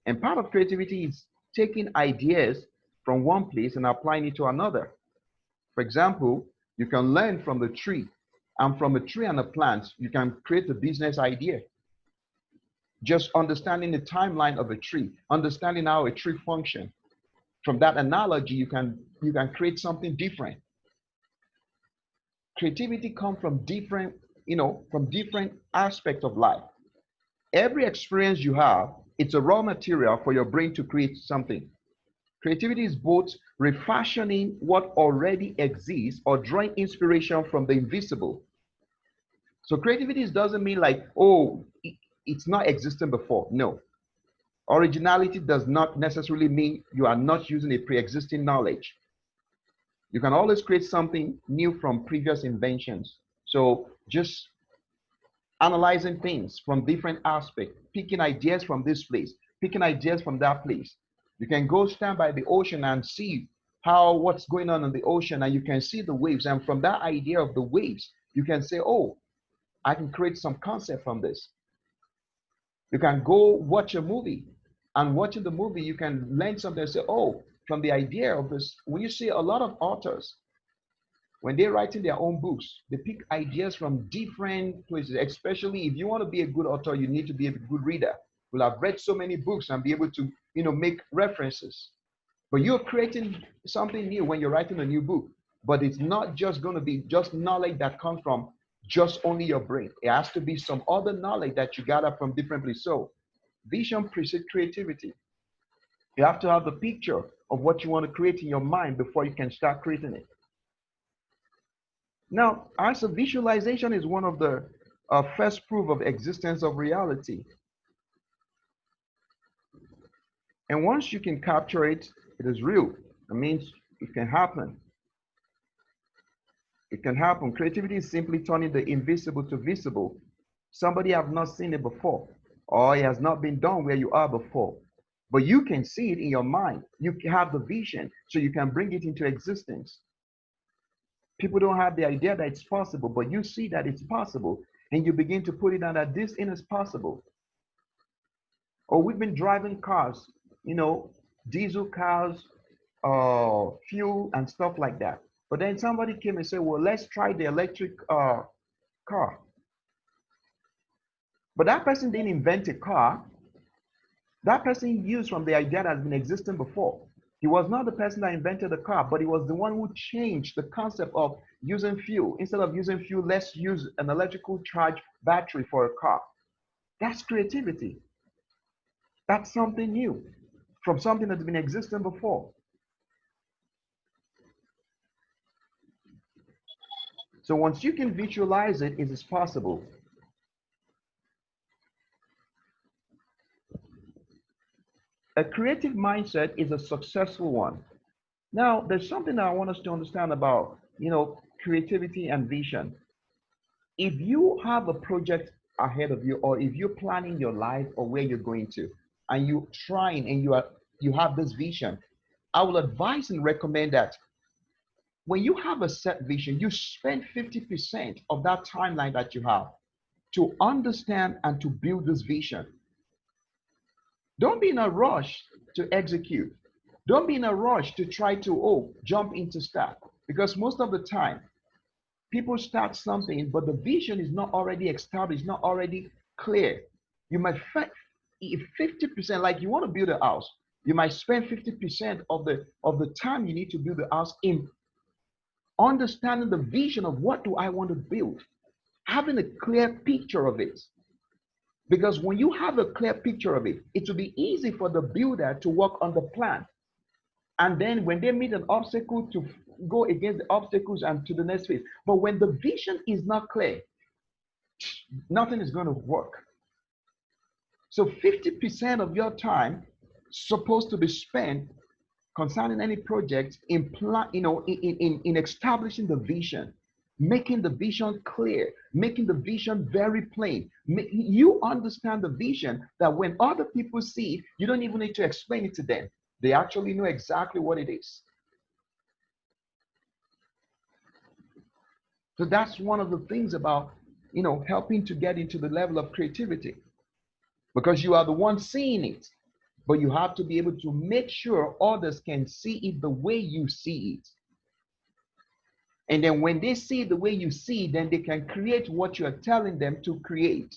And part of creativity is taking ideas from one place and applying it to another. For example, you can learn from the tree, and from a tree and a plant, you can create a business idea. Just understanding the timeline of a tree, understanding how a tree functions. From that analogy, you can create something different. Creativity comes from different, from different aspects of life. Every experience you have, it's a raw material for your brain to create something. Creativity is both refashioning what already exists or drawing inspiration from the invisible. So creativity doesn't mean like, oh, it's not existing before. No. Originality does not necessarily mean you are not using a pre-existing knowledge. You can always create something new from previous inventions. So just analyzing things from different aspects, picking ideas from this place, picking ideas from that place. You can go stand by the ocean and see what's going on in the ocean, and you can see the waves. And from that idea of the waves, you can say, oh, I can create some concept from this. You can go watch a movie, and watching the movie, you can learn something and say, oh, from the idea of this. When you see a lot of authors, when they're writing their own books, they pick ideas from different places. Especially if you want to be a good author, you need to be a good reader. You'll have read so many books and be able to, make references. But you're creating something new when you're writing a new book. But it's not just going to be just knowledge that comes from just only your brain. It has to be some other knowledge that you gather from different places. So vision precedes creativity. You have to have the picture of what you want to create in your mind before you can start creating it. Now, as a visualization is one of the first proof of existence of reality. And once you can capture it, it is real. It means it can happen. It can happen. Creativity is simply turning the invisible to visible. Somebody have not seen it before, or it has not been done where you are before. But you can see it in your mind. You have the vision, so you can bring it into existence. People don't have the idea that it's possible, but you see that it's possible, and you begin to put it down that this is possible. Or we've been driving cars, diesel cars, fuel and stuff like that. But then somebody came and said, well, let's try the electric car. But that person didn't invent a car. That person used from the idea that has been existing before. He was not the person that invented the car, but he was the one who changed the concept of using fuel. Instead of using fuel, let's use an electrical charge battery for a car. That's creativity. That's something new from something that's been existing before. So once you can visualize it, it is possible. A creative mindset is a successful one. Now, there's something that I want us to understand about, creativity and vision. If you have a project ahead of you, or if you're planning your life or where you're going to, and you're trying and you have this vision, I will advise and recommend that when you have a set vision, you spend 50% of that timeline that you have to understand and to build this vision. Don't be in a rush to execute. Don't be in a rush to try to, jump into stuff. Because most of the time, people start something, but the vision is not already established, not already clear. You might, if 50%, like you want to build a house, you might spend 50% of the time you need to build the house in understanding the vision of what do I want to build, having a clear picture of it. Because when you have a clear picture of it, it will be easy for the builder to work on the plan. And then when they meet an obstacle, to go against the obstacles and to the next phase. But when the vision is not clear, nothing is going to work. So 50% of your time supposed to be spent concerning any project in in establishing the vision, making the vision clear, making the vision very plain. You understand the vision that when other people see it, you don't even need to explain it to them. They actually know exactly what it is. So that's one of the things about, helping to get into the level of creativity, because you are the one seeing it, but you have to be able to make sure others can see it the way you see it. And then when they see it the way you see, then they can create what you are telling them to create.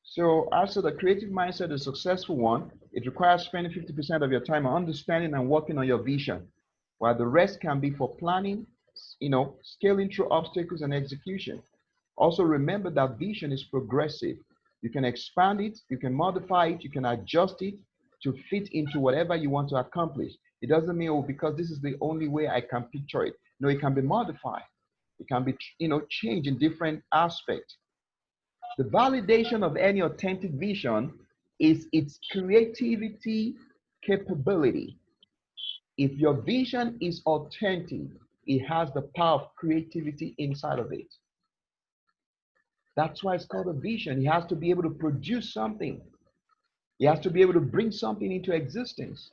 So as the creative mindset is a successful one, it requires spending 50% of your time on understanding and working on your vision, while the rest can be for planning, scaling through obstacles and execution. Also remember that vision is progressive. You can expand it, you can modify it, you can adjust it to fit into whatever you want to accomplish. It doesn't mean, oh, because this is the only way I can picture it. No, it can be modified. It can be, changed in different aspects. The validation of any authentic vision is its creativity capability. If your vision is authentic, it has the power of creativity inside of it. That's why it's called a vision. He has to be able to produce something. He has to be able to bring something into existence.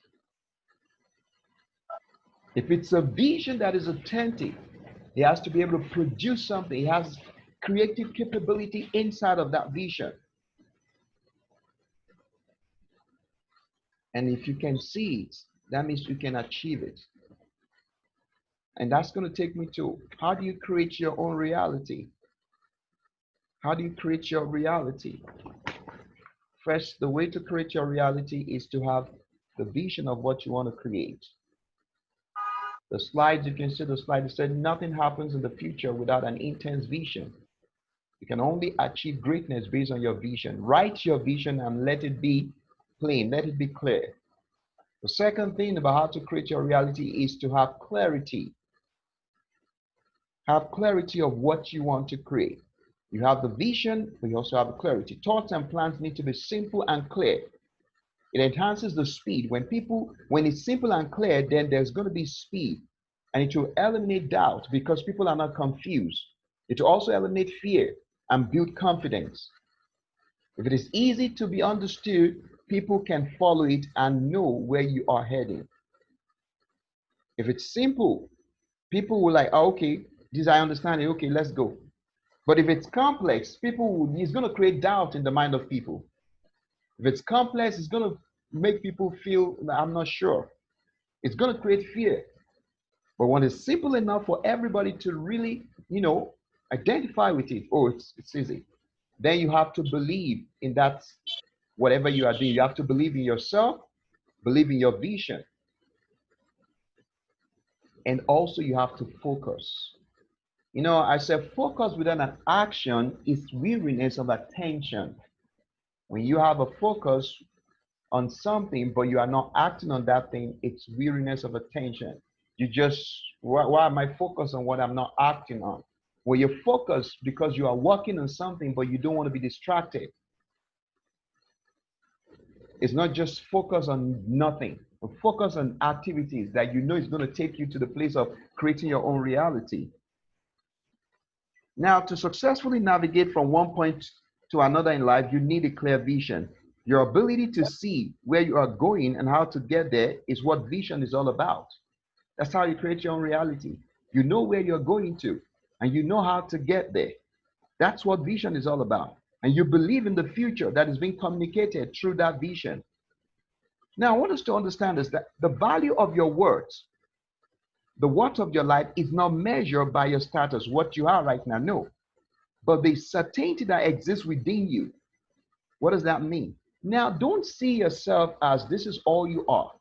If it's a vision that is authentic, he has to be able to produce something. He has creative capability inside of that vision. And if you can see it, that means you can achieve it. And that's going to take me to, how do you create your own reality? How do you create your reality? First, the way to create your reality is to have the vision of what you want to create. The slides, you can see the slide that said nothing happens in the future without an intense vision. You can only achieve greatness based on your vision. Write your vision and let it be plain, let it be clear. The second thing about how to create your reality is to have clarity. Have clarity of what you want to create. You have the vision, but you also have the clarity. Thoughts and plans need to be simple and clear. It enhances the speed. When it's simple and clear, then there's going to be speed. And it will eliminate doubt because people are not confused. It will also eliminate fear and build confidence. If it is easy to be understood, people can follow it and know where you are heading. If it's simple, people will like, oh, okay, this I understand it, okay, let's go. But if it's complex, it's going to create doubt in the mind of people. If it's complex, it's going to make people feel that I'm not sure. It's going to create fear. But when it's simple enough for everybody to really, identify with it, oh, it's easy. Then you have to believe in that, whatever you are doing. You have to believe in yourself, believe in your vision. And also you have to focus. I said focus without an action is weariness of attention. When you have a focus on something, but you are not acting on that thing, it's weariness of attention. You just, why am I focused on what I'm not acting on? Well, you're focused because you are working on something, but you don't want to be distracted. It's not just focus on nothing, but focus on activities that you know is going to take you to the place of creating your own reality. Now, to successfully navigate from one point to another in life, you need a clear vision. Your ability to see where you are going and how to get there is what vision is all about. That's how you create your own reality. You know where you're going to, and you know how to get there. That's what vision is all about. And you believe in the future that is being communicated through that vision. Now, I want us to understand is that the value of your words, the worth of your life is not measured by your status, what you are right now, no. But the certainty that exists within you. What does that mean? Now, don't see yourself as this is all you are.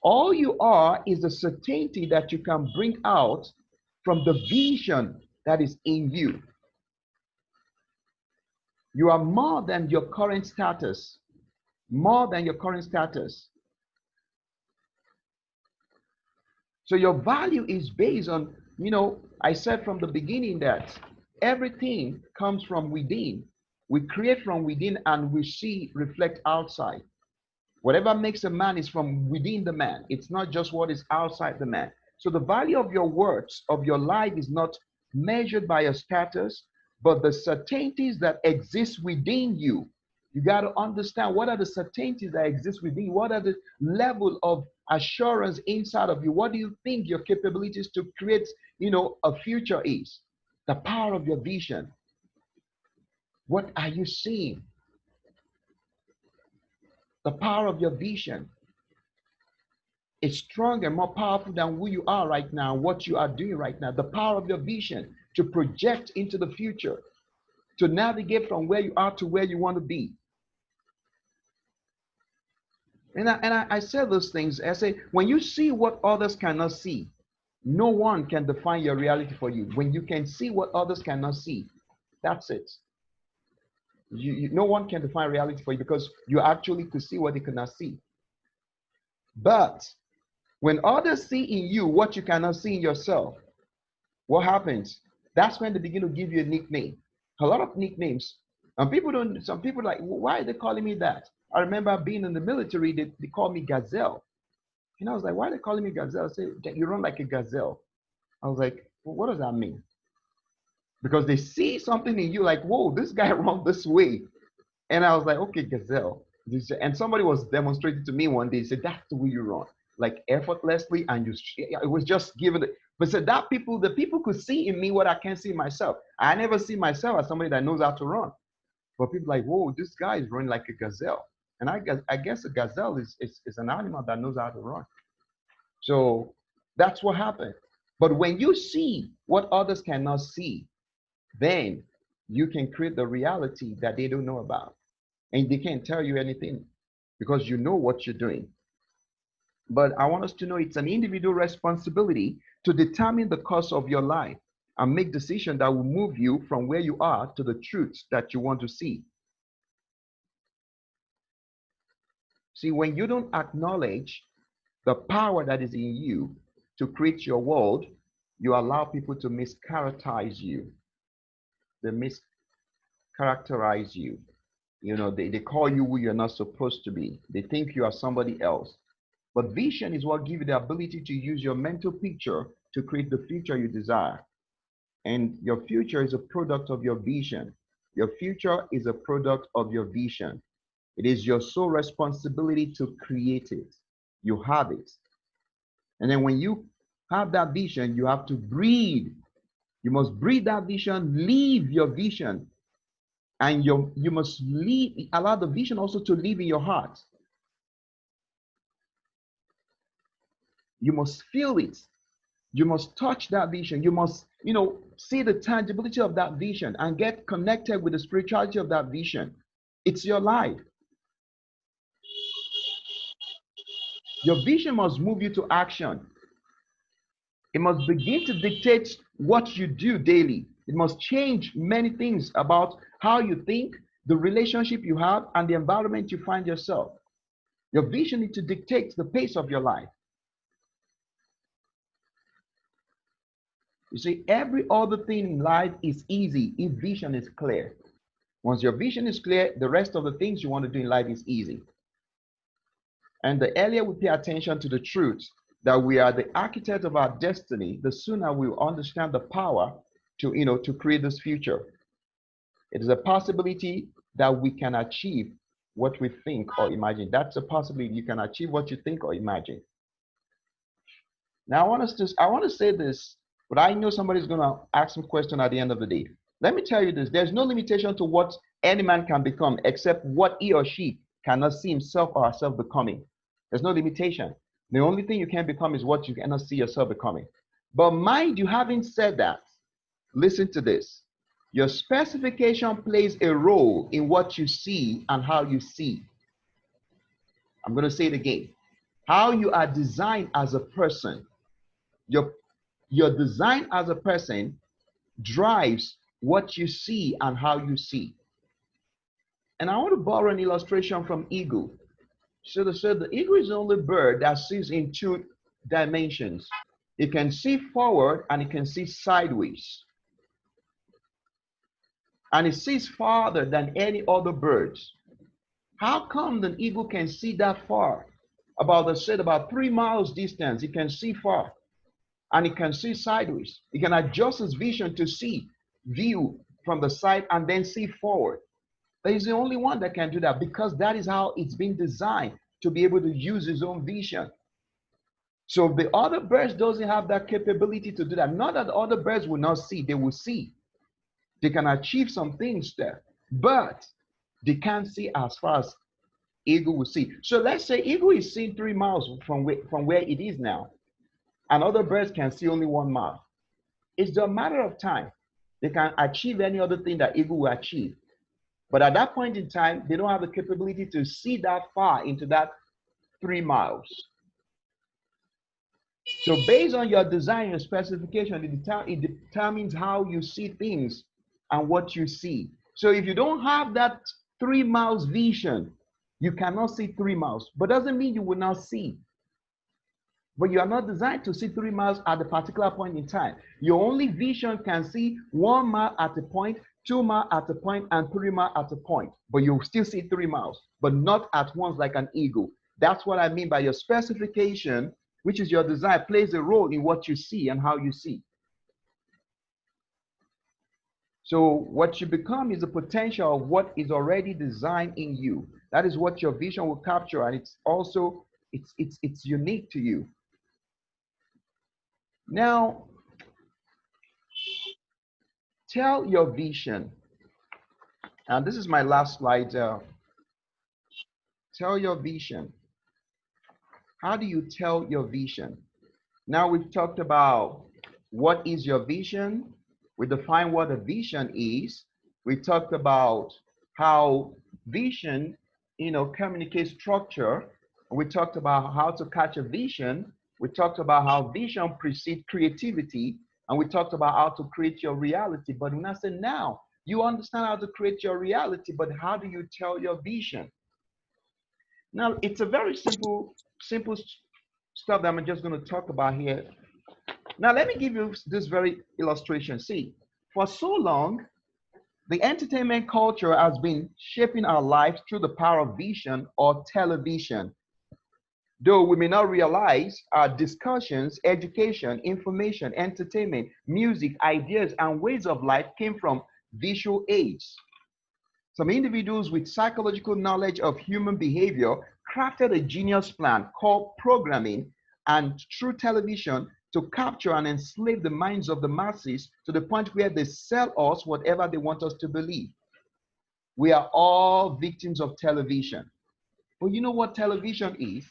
All you are is the certainty that you can bring out from the vision that is in you. You are more than your current status. More than your current status. So your value is based on, I said from the beginning that everything comes from within. We create from within and we see reflect outside. Whatever makes a man is from within the man. It's not just what is outside the man. So the value of your words, of your life, is not measured by your status, but the certainties that exist within you. You got to understand what are the certainties that exist within you. What are the level of assurance inside of you? What do you think your capabilities to create, a future is? The power of your vision. What are you seeing? The power of your vision is stronger, more powerful than who you are right now, what you are doing right now. The power of your vision to project into the future, to navigate from where you are to where you want to be. And I say those things. I say, when you see what others cannot see, no one can define your reality for you. When you can see what others cannot see, that's it. No one can define reality for you because you actually could see what they cannot see. But when others see in you what you cannot see in yourself, what happens? That's when they begin to give you a nickname. A lot of nicknames. And some people are like, why are they calling me that? I remember being in the military, they called me Gazelle. And I was like, why are they calling me Gazelle? I said, you run like a gazelle. I was like, well, what does that mean? Because they see something in you like, whoa, this guy runs this way. And I was like, okay, Gazelle. And somebody was demonstrating to me one day, said, that's the way you run, like effortlessly. And it was just given. But said that the people could see in me what I can't see in myself. I never see myself as somebody that knows how to run. But people like, whoa, this guy is running like a gazelle. And I guess a gazelle is an animal that knows how to run. So that's what happened. But when you see what others cannot see, then you can create the reality that they don't know about. And they can't tell you anything because you know what you're doing. But I want us to know it's an individual responsibility to determine the course of your life and make decisions that will move you from where you are to the truths that you want to see. See, when you don't acknowledge the power that is in you to create your world, you allow people to mischaracterize you. They mischaracterize you. They call you who you're not supposed to be. They think you are somebody else. But vision is what gives you the ability to use your mental picture to create the future you desire. And your future is a product of your vision. Your future is a product of your vision. It is your sole responsibility to create it. You have it. And then when you have that vision, you have to breathe. You must breathe that vision, live your vision. And you must allow the vision also to live in your heart. You must feel it. You must touch that vision. You must, see the tangibility of that vision and get connected with the spirituality of that vision. It's your life. Your vision must move you to action. It must begin to dictate what you do daily. It must change many things about how you think, the relationship you have, and the environment you find yourself. Your vision needs to dictate the pace of your life. You see, every other thing in life is easy if vision is clear. Once your vision is clear, the rest of the things you want to do in life is easy. And the earlier we pay attention to the truth that we are the architect of our destiny, the sooner we will understand the power to create this future. It is a possibility that we can achieve what we think or imagine. That's a possibility. You can achieve what you think or imagine. Now, I want to say this, but I know somebody's going to ask some question at the end of the day. Let me tell you this. There's no limitation to what any man can become except what he or she cannot see himself or herself becoming. There's no limitation. The only thing you can become is what you cannot see yourself becoming. But mind you, having said that, listen to this. Your specification plays a role in what you see and how you see. I'm going to say it again. How you are designed as a person. Your design as a person drives what you see and how you see. And I want to borrow an illustration from eagle. So they said the eagle is the only bird that sees in two dimensions. It can see forward and it can see sideways. And it sees farther than any other birds. How come the eagle can see that far? About 3 miles distance, it can see far. And it can see sideways. It can adjust its vision to see view from the side and then see forward. There is the only one that can do that because that is how it's been designed to be able to use its own vision. So the other birds doesn't have that capability to do that. Not that the other birds will not see, they will see. They can achieve some things there, but they can't see as far as eagle will see. So let's say eagle is seeing 3 miles from where it is now, and other birds can see only 1 mile. It's a matter of time. They can achieve any other thing that eagle will achieve. But at that point in time, they don't have the capability to see that far into that 3 miles. So based on your design, your specification, it determines how you see things and what you see. So if you don't have that 3 miles vision, you cannot see 3 miles, but doesn't mean you will not see. But you are not designed to see 3 miles at a particular point in time. Your only vision can see 1 mile at a point, 2 miles at a point, and 3 miles at a point. But you'll still see 3 miles, but not at once like an eagle. That's what I mean by your specification, which is your design, plays a role in what you see and how you see. So what you become is the potential of what is already designed in you. That is what your vision will capture, and it's also it's unique to you. Now, tell your vision. And this is my last slide. Tell your vision. How do you tell your vision? Now we've talked about what is your vision. We define what a vision is. We talked about how vision, communicates structure. We talked about how to catch a vision. We talked about how vision precedes creativity. And we talked about how to create your reality. But when I say now, you understand how to create your reality, but how do you tell your vision? Now, it's a very simple stuff that I'm just going to talk about here. Now, let me give you this very illustration. See, for so long, the entertainment culture has been shaping our lives through the power of vision or television. Though we may not realize, our discussions, education, information, entertainment, music, ideas, and ways of life came from visual aids. Some individuals with psychological knowledge of human behavior crafted a genius plan called programming and through television to capture and enslave the minds of the masses to the point where they sell us whatever they want us to believe. We are all victims of television. But you know what television is?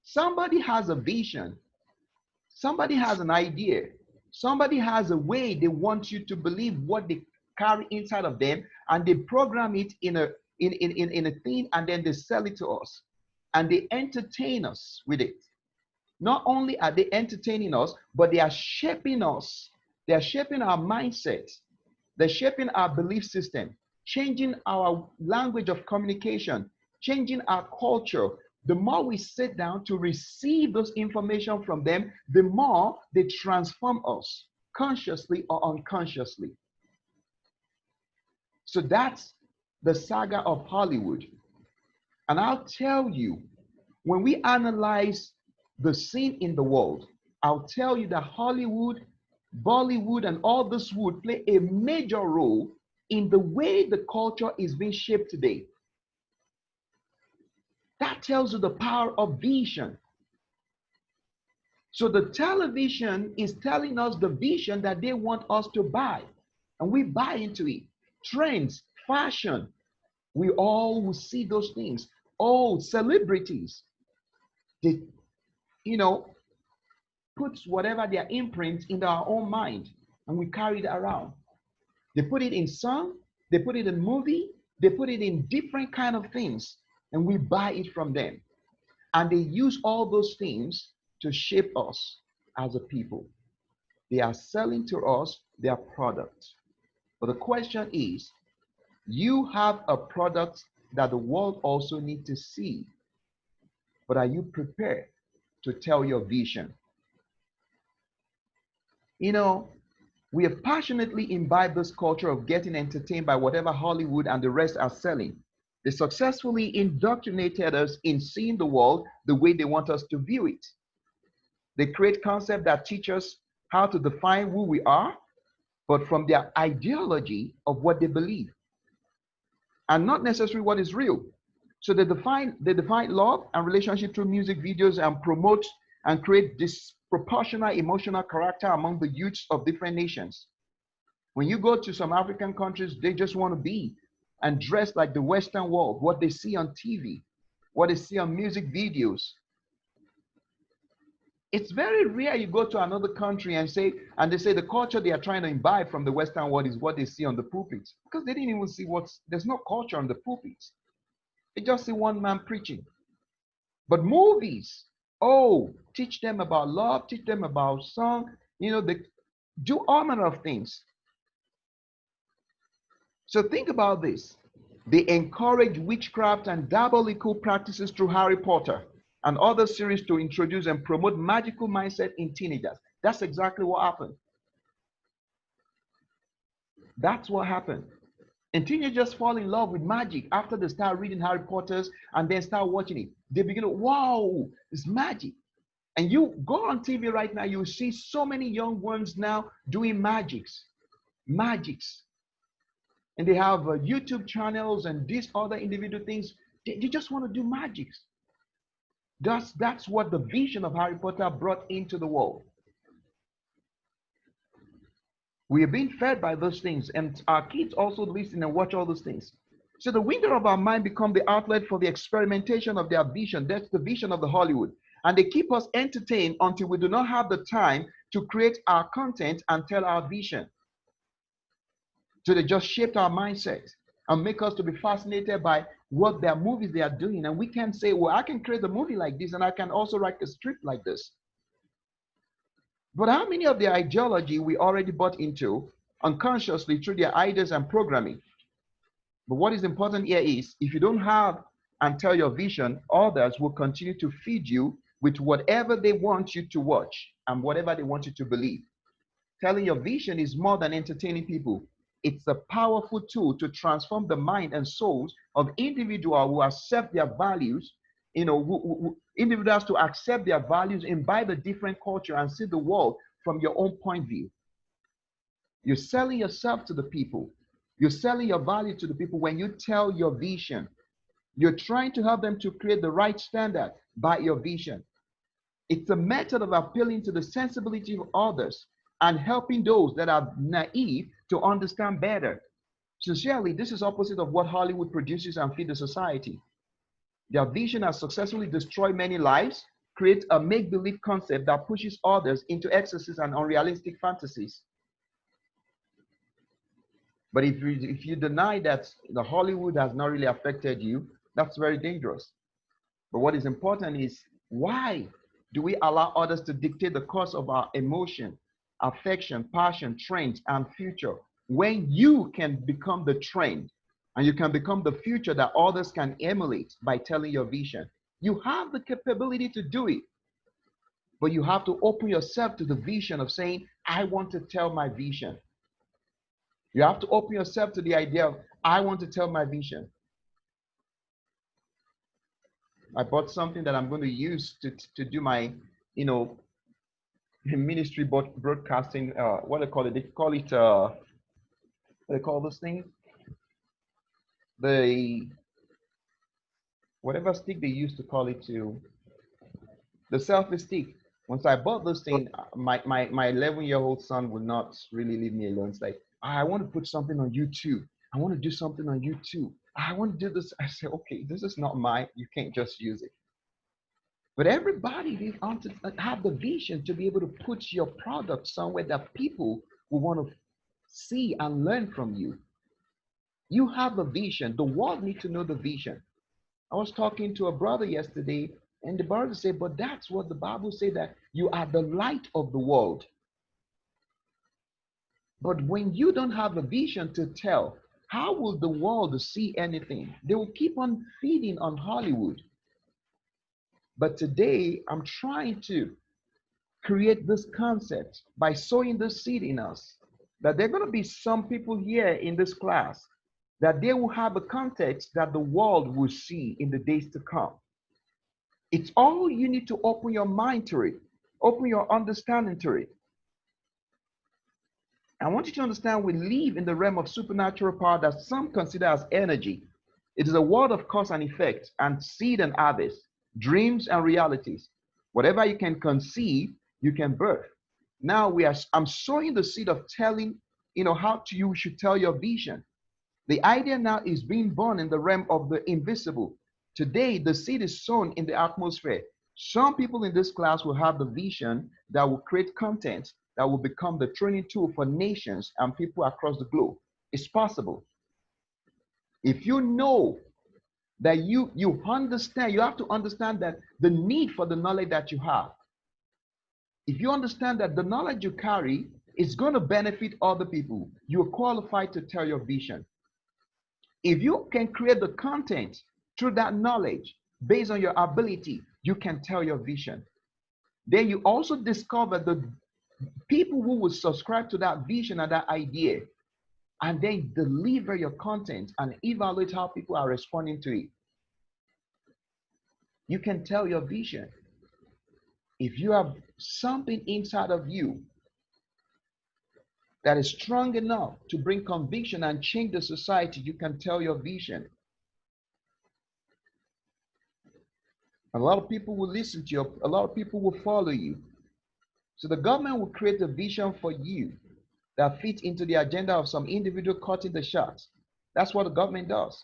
Somebody has a vision. Somebody has an idea. Somebody has a way they want you to believe what they carry inside of them, and they program it in a thing, and then they sell it to us, and they entertain us with it. Not only are they entertaining us, but they are shaping us. They are shaping our mindset. They're shaping our belief system, changing our language of communication, changing our culture. The more we sit down to receive those information from them, the more they transform us, consciously or unconsciously. So that's the saga of Hollywood. And I'll tell you, when we analyze the scene in the world, I'll tell you that Hollywood, Bollywood, and all this would play a major role in the way the culture is being shaped today. That tells you the power of vision. So the television is telling us the vision that they want us to buy, and we buy into it. Trends, fashion, we all will see those things. Oh, celebrities, they, put whatever their imprint in our own mind, and we carry it around. They put it in song, they put it in movie, they put it in different kind of things, and we buy it from them. And they use all those things to shape us as a people. They are selling to us their product. But the question is, you have a product that the world also needs to see. But are you prepared to tell your vision? You know, we have passionately imbibed this culture of getting entertained by whatever Hollywood and the rest are selling. They successfully indoctrinated us in seeing the world the way they want us to view it. They create concepts that teach us how to define who we are, but from their ideology of what they believe, and not necessarily what is real. So they define love and relationship through music videos and promote and create disproportionate emotional character among the youths of different nations. When you go to some African countries, they just want to be and dress like the Western world, what they see on TV, what they see on music videos. It's very rare you go to another country and they say the culture they are trying to imbibe from the Western world is what they see on the pulpits, because they didn't even see there's no culture on the pulpits. They just see one man preaching. But movies, oh, teach them about love, teach them about song, they do all manner of things. So think about this. They encourage witchcraft and diabolical practices through Harry Potter and other series to introduce and promote magical mindset in teenagers. That's exactly what happened. That's what happened. And teenagers fall in love with magic after they start reading Harry Potter's and then start watching it. They begin to, wow, it's magic. And you go on TV right now, you see so many young ones now doing magics. And they have YouTube channels and these other individual things. They just want to do magics. That's what the vision of Harry Potter brought into the world. We are being fed by those things, and our kids also listen and watch all those things. So the window of our mind become the outlet for the experimentation of their vision. That's the vision of the Hollywood. And they keep us entertained until we do not have the time to create our content and tell our vision. So they just shaped our mindset and make us to be fascinated by what their movies they are doing. And we can say, well, I can create a movie like this, and I can also write a script like this. But how many of their ideology we already bought into unconsciously through their ideas and programming? But what is important here is, if you don't have and tell your vision, others will continue to feed you with whatever they want you to watch and whatever they want you to believe. Telling your vision is more than entertaining people. It's a powerful tool to transform the mind and souls of individuals who accept their values, individuals to accept their values, imbibe a different culture, and see the world from your own point of view. You're selling yourself to the people. You're selling your value to the people when you tell your vision. You're trying to help them to create the right standard by your vision. It's a method of appealing to the sensibility of others and helping those that are naive to understand better. Sincerely, this is opposite of what Hollywood produces and feeds the society. Their vision has successfully destroyed many lives, creates a make-believe concept that pushes others into excesses and unrealistic fantasies. But if you deny that the Hollywood has not really affected you, that's very dangerous. But what is important is, why do we allow others to dictate the course of our emotion, affection, passion, trends, and future, when you can become the trend and you can become the future that others can emulate by telling your vision? You have the capability to do it, but you have to open yourself to the vision of saying, I want to tell my vision. You have to open yourself to the idea of, I want to tell my vision. I bought something that I'm going to use to do my, ministry broadcasting. What do they call it? They call it, what do they call this thing? Whatever stick they used to call it, the selfie stick. Once I bought this thing, my 11-year-old son would not really leave me alone. It's like, I want to put something on YouTube. I want to do something on YouTube. I want to do this. I said, okay, this is not mine. You can't just use it. But everybody, they want to have the vision to be able to put your product somewhere that people will want to see and learn from you. You have a vision. The world needs to know the vision. I was talking to a brother yesterday, and the brother said, but that's what the Bible says, that you are the light of the world. But when you don't have a vision to tell, how will the world see anything? They will keep on feeding on Hollywood. But today, I'm trying to create this concept by sowing the seed in us that there are going to be some people here in this class that they will have a context that the world will see in the days to come. It's all you need to open your mind to it, open your understanding to it. I want you to understand we live in the realm of supernatural power that some consider as energy. It is a world of cause and effect, and seed and harvest, dreams and realities. Whatever you can conceive, you can birth. Now I'm sowing the seed of telling, how you should tell your vision. The idea now is being born in the realm of the invisible. Today, the seed is sown in the atmosphere. Some people in this class will have the vision that will create content that will become the training tool for nations and people across the globe. It's possible. If you know that you understand, you have to understand that the need for the knowledge that you have. If you understand that the knowledge you carry is going to benefit other people, you are qualified to tell your vision. If you can create the content through that knowledge based on your ability, you can tell your vision. Then you also discover the people who will subscribe to that vision and that idea, and then deliver your content and evaluate how people are responding to it. You can tell your vision. If you have something inside of you that is strong enough to bring conviction and change the society, you can tell your vision. A lot of people will listen to you. A lot of people will follow you. So the government will create a vision for you that fits into the agenda of some individual cutting the shots. That's what the government does.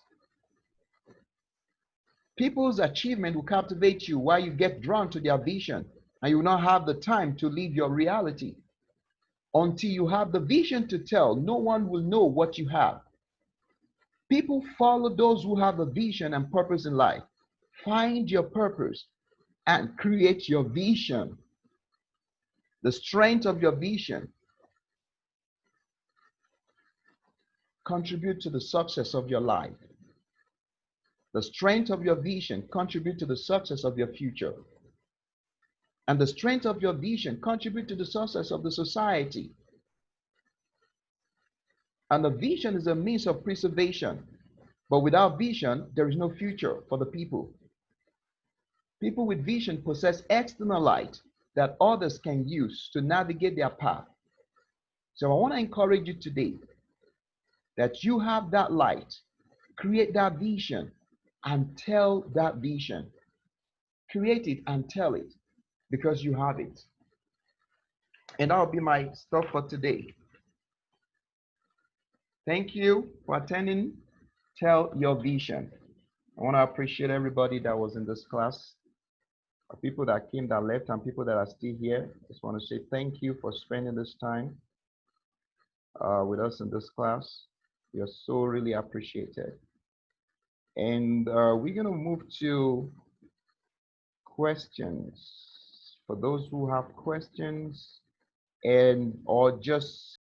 People's achievement will captivate you while you get drawn to their vision, and you will not have the time to live your reality. Until you have the vision to tell, no one will know what you have. People follow those who have a vision and purpose in life. Find your purpose and create your vision. The strength of your vision contribute to the success of your life. The strength of your vision contribute to the success of your future. And the strength of your vision contribute to the success of the society. And the vision is a means of preservation. But without vision, there is no future for the people. People with vision possess external light that others can use to navigate their path. So I want to encourage you today that you have that light, create that vision, and tell that vision. Create it and tell it because you have it. And that will be my stuff for today. Thank you for attending. Tell your vision. I want to appreciate everybody that was in this class. People that came, that left, and people that are still here. Just want to say thank you for spending this time with us in this class. You're so really appreciated. And we're going to move to questions. For those who have questions or just